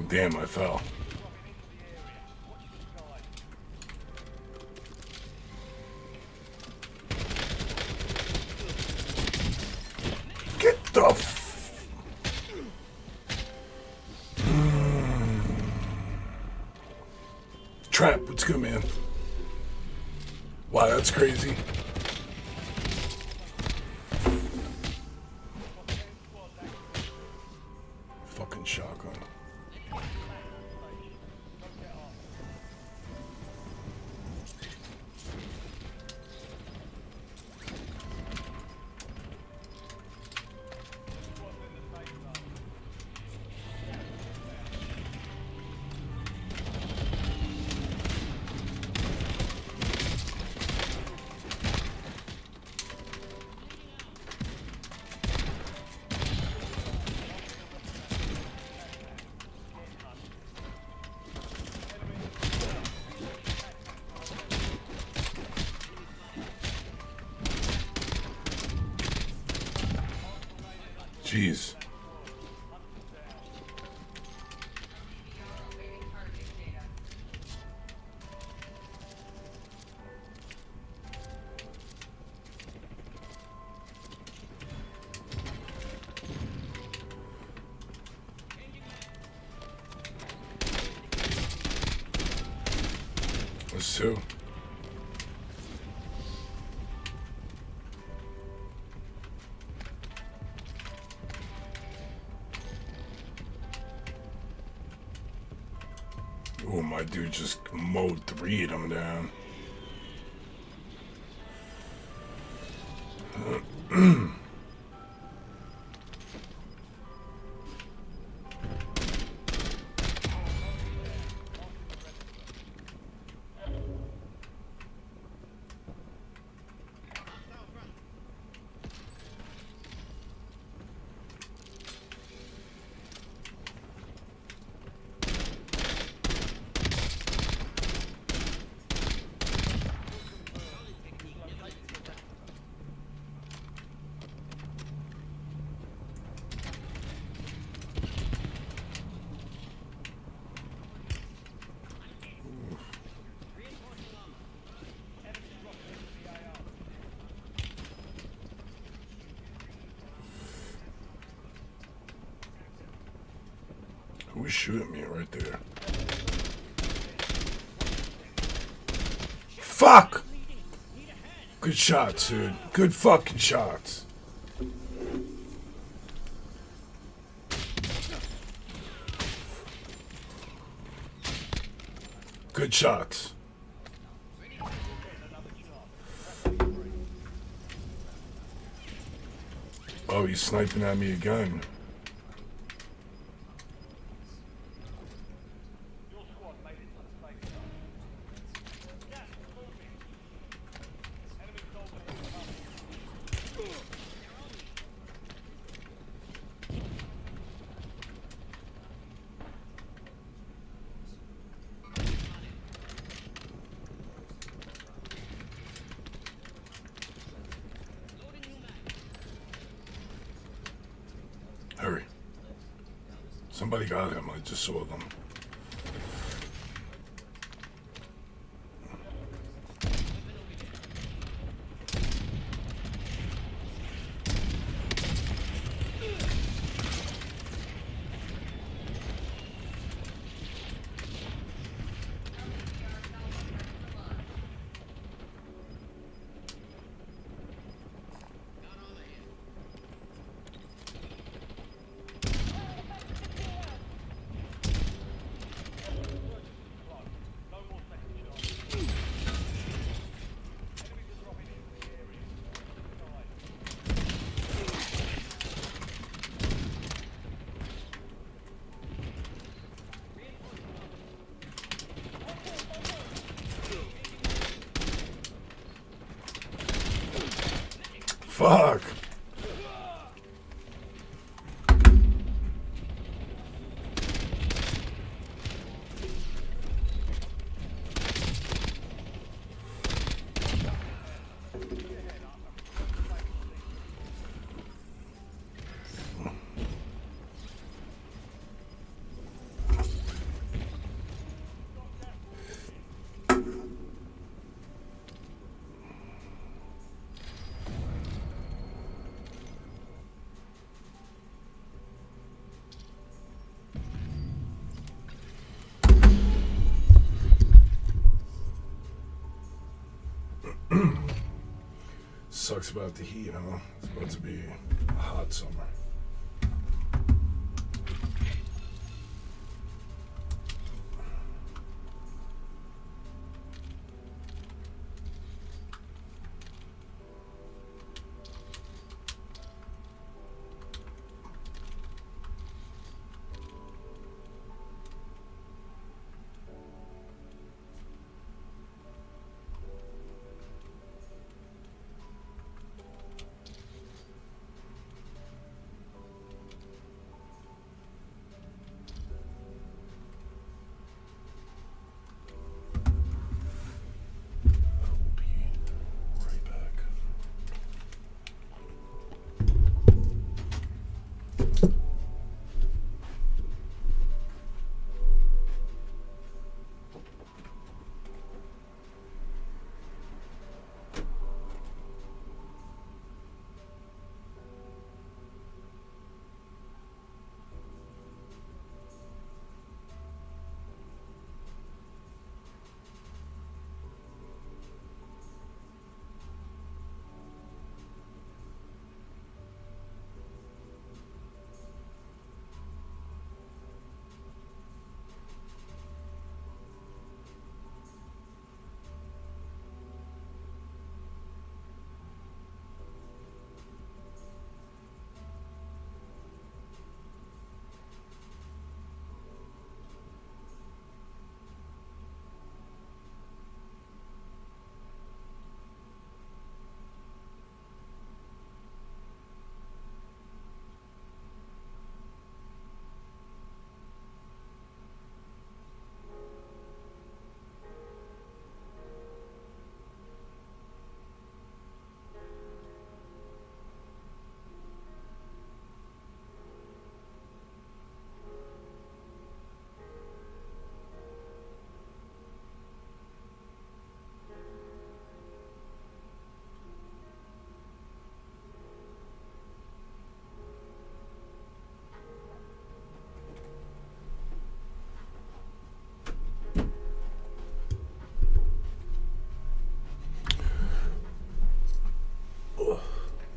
Damn, I fell. Get the Trap, what's good, man? Wow, that's crazy. Fucking shotgun. Jeez. Let's do. Oh, my dude just mowed 3 of them down. Who was shooting me right there? Fuck! Good shots, dude. Good fucking shots. Good shots. Oh, he's sniping at me again. Somebody got him. I just saw them. Fuck. Sucks about the heat, huh? It's about to be a hot summer.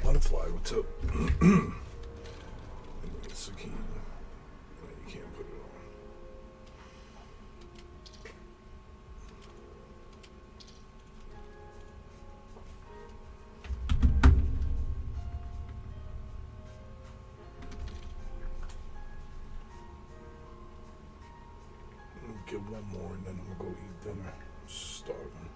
Butterfly, what's up? Zucchini. No, you can't put it on. Get one more and then I'm gonna go eat dinner. I'm starving.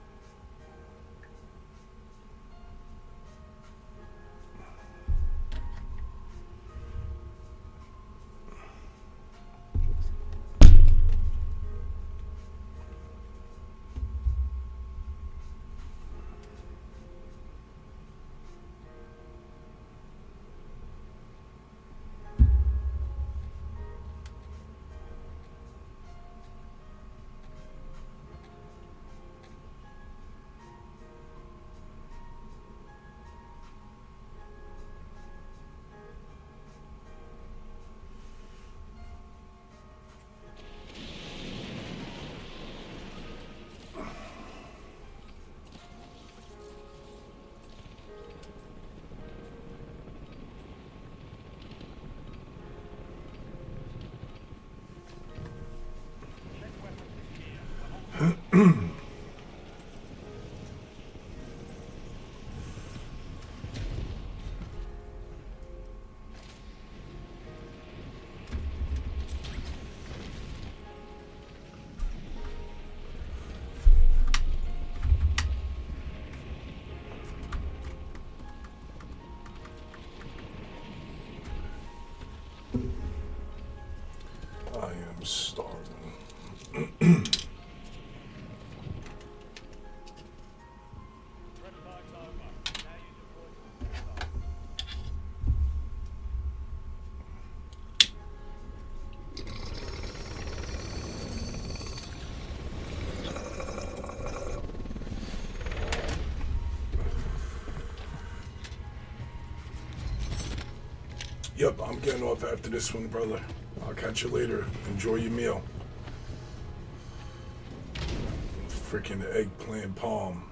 I am starving. Yep, I'm getting off after this one, brother. I'll catch you later. Enjoy your meal. Freaking eggplant palm.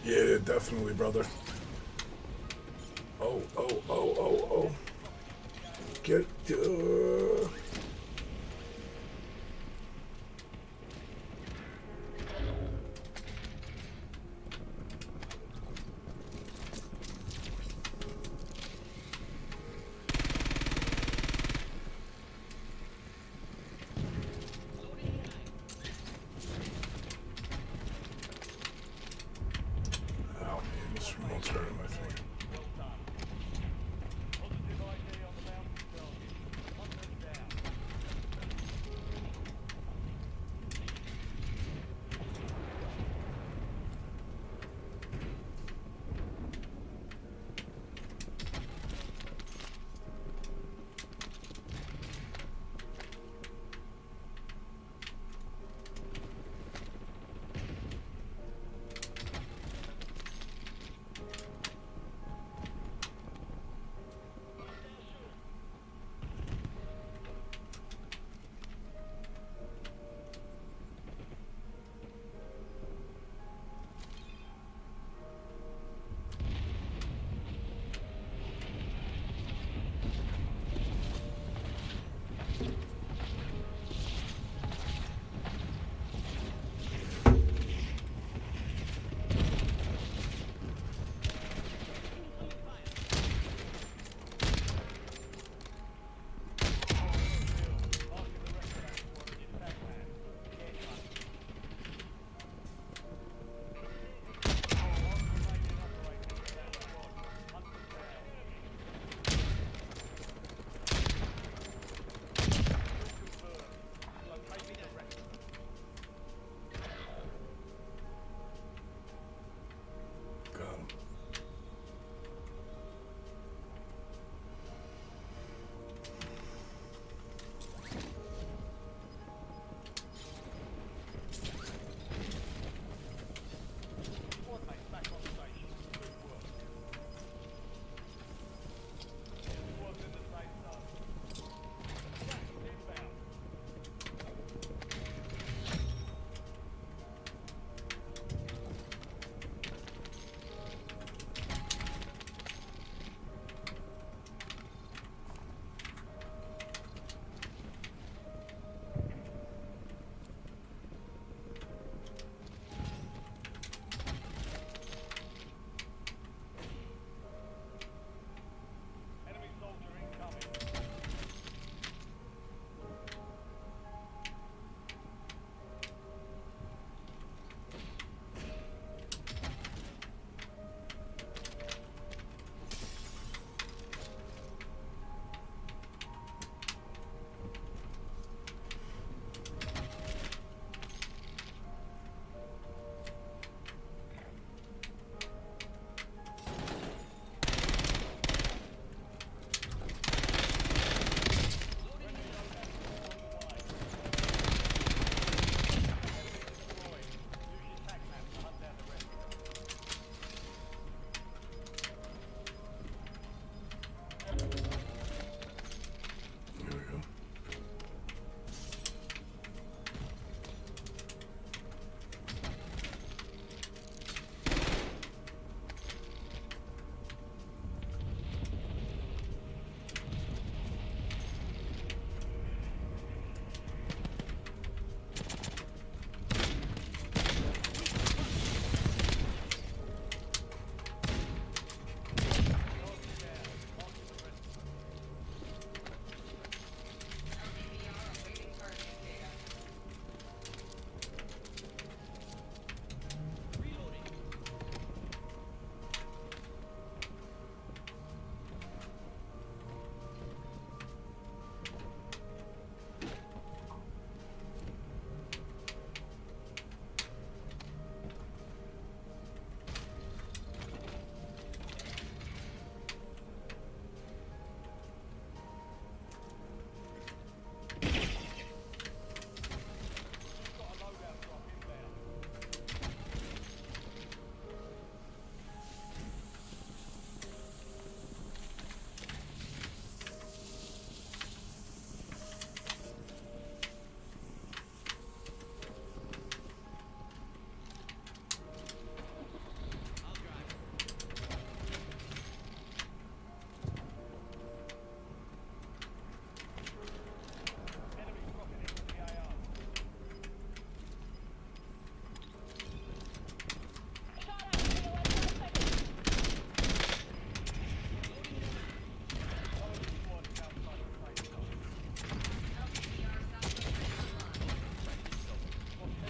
Yeah, definitely, brother. Oh. Get Oh man, this remote's hurting my finger.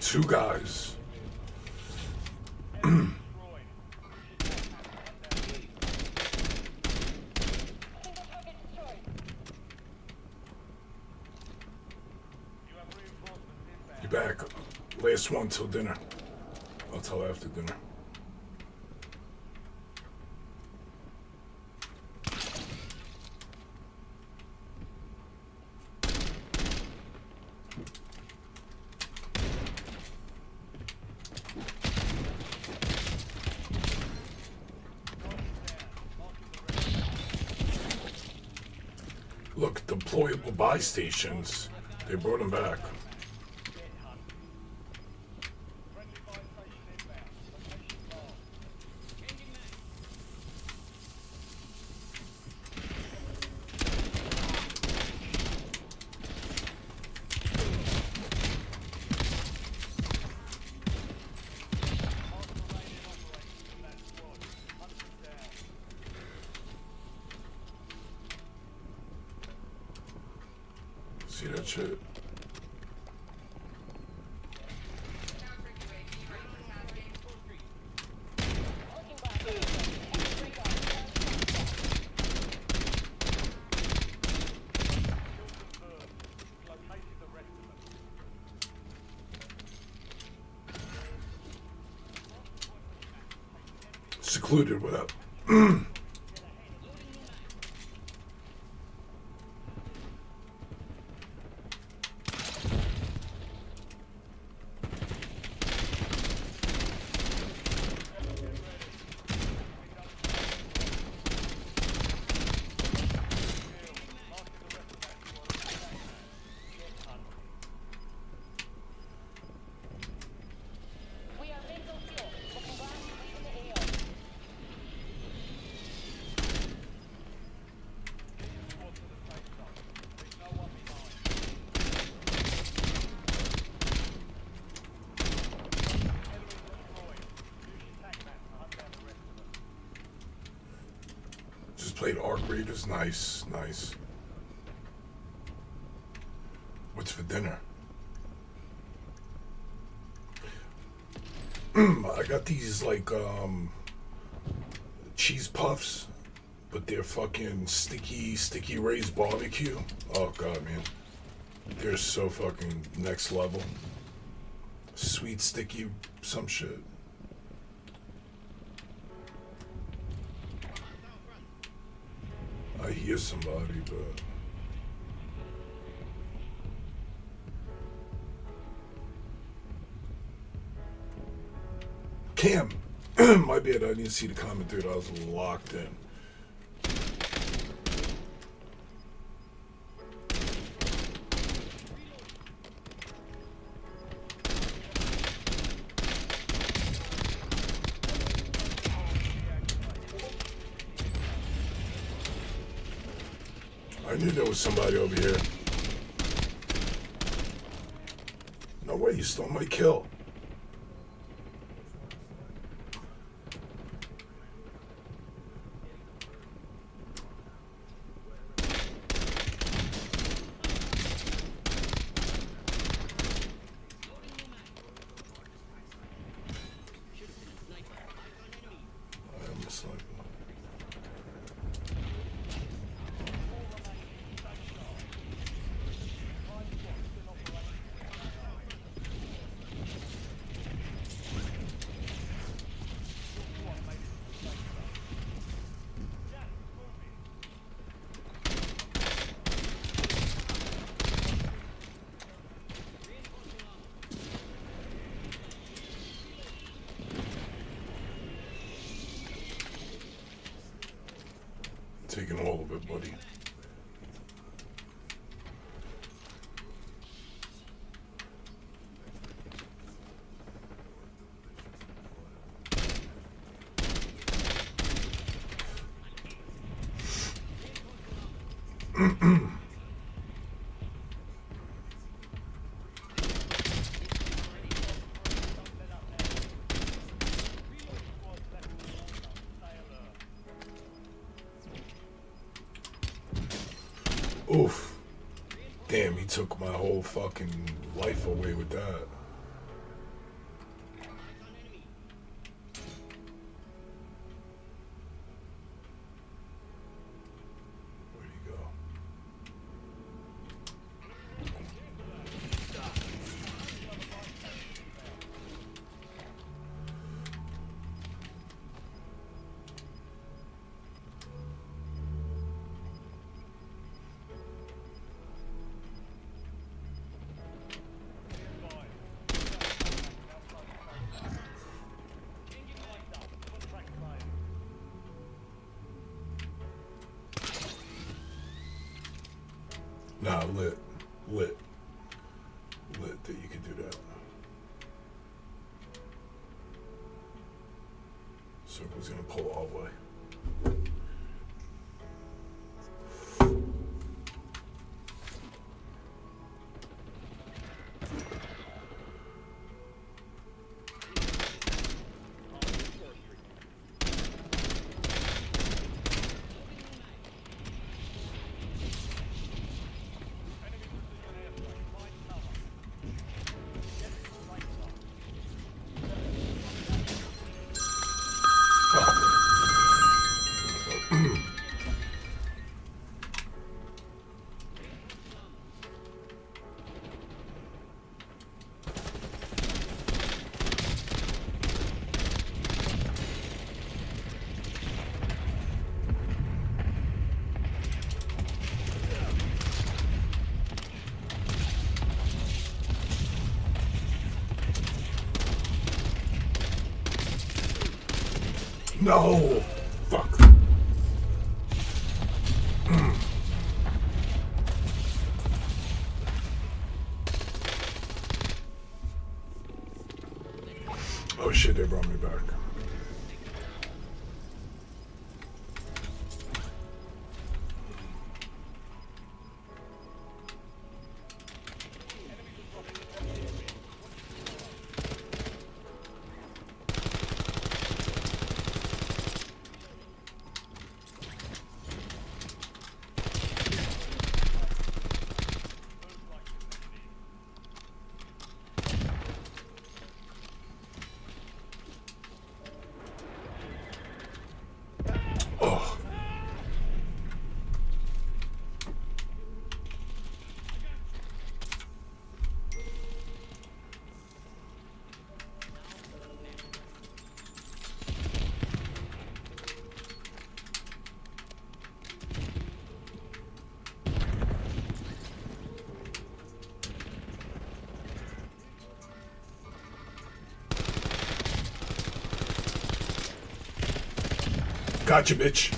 Two guys. You back. Last one till dinner. I'll tell after dinner. Look, deployable buy stations. They brought them back. See that shit? Secluded without. Played Arc Raiders. Nice, nice. What's for dinner? I got these like cheese puffs, but they're fucking sticky raised barbecue. Oh god, man, they're so fucking next level. Sweet sticky some shit. I hear somebody, but Cam, my bad. I didn't see the comment, dude. I was locked in. I knew there was somebody over here. No way, you stole my kill. I'm a sniper. Taking all of it, buddy. Oof. Damn, he took my whole fucking life away with that. Nah, lit. Lit that you could do that. Circle's gonna pull all the way. No! Fuck. Oh shit, they brought me back. Oh. Gotcha, bitch.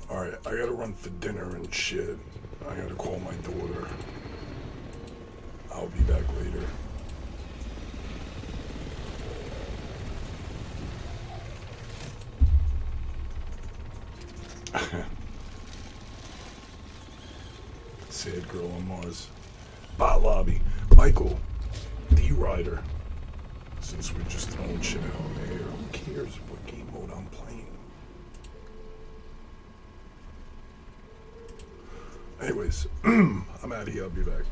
Alright, I gotta run for dinner and shit. I gotta call my daughter. I'll be back later. Sad girl on Mars. Bot lobby. Michael, D Rider. Since we're just throwing shit out on the air, who cares what game mode I'm playing? Anyways, I'm out of here. I'll be back.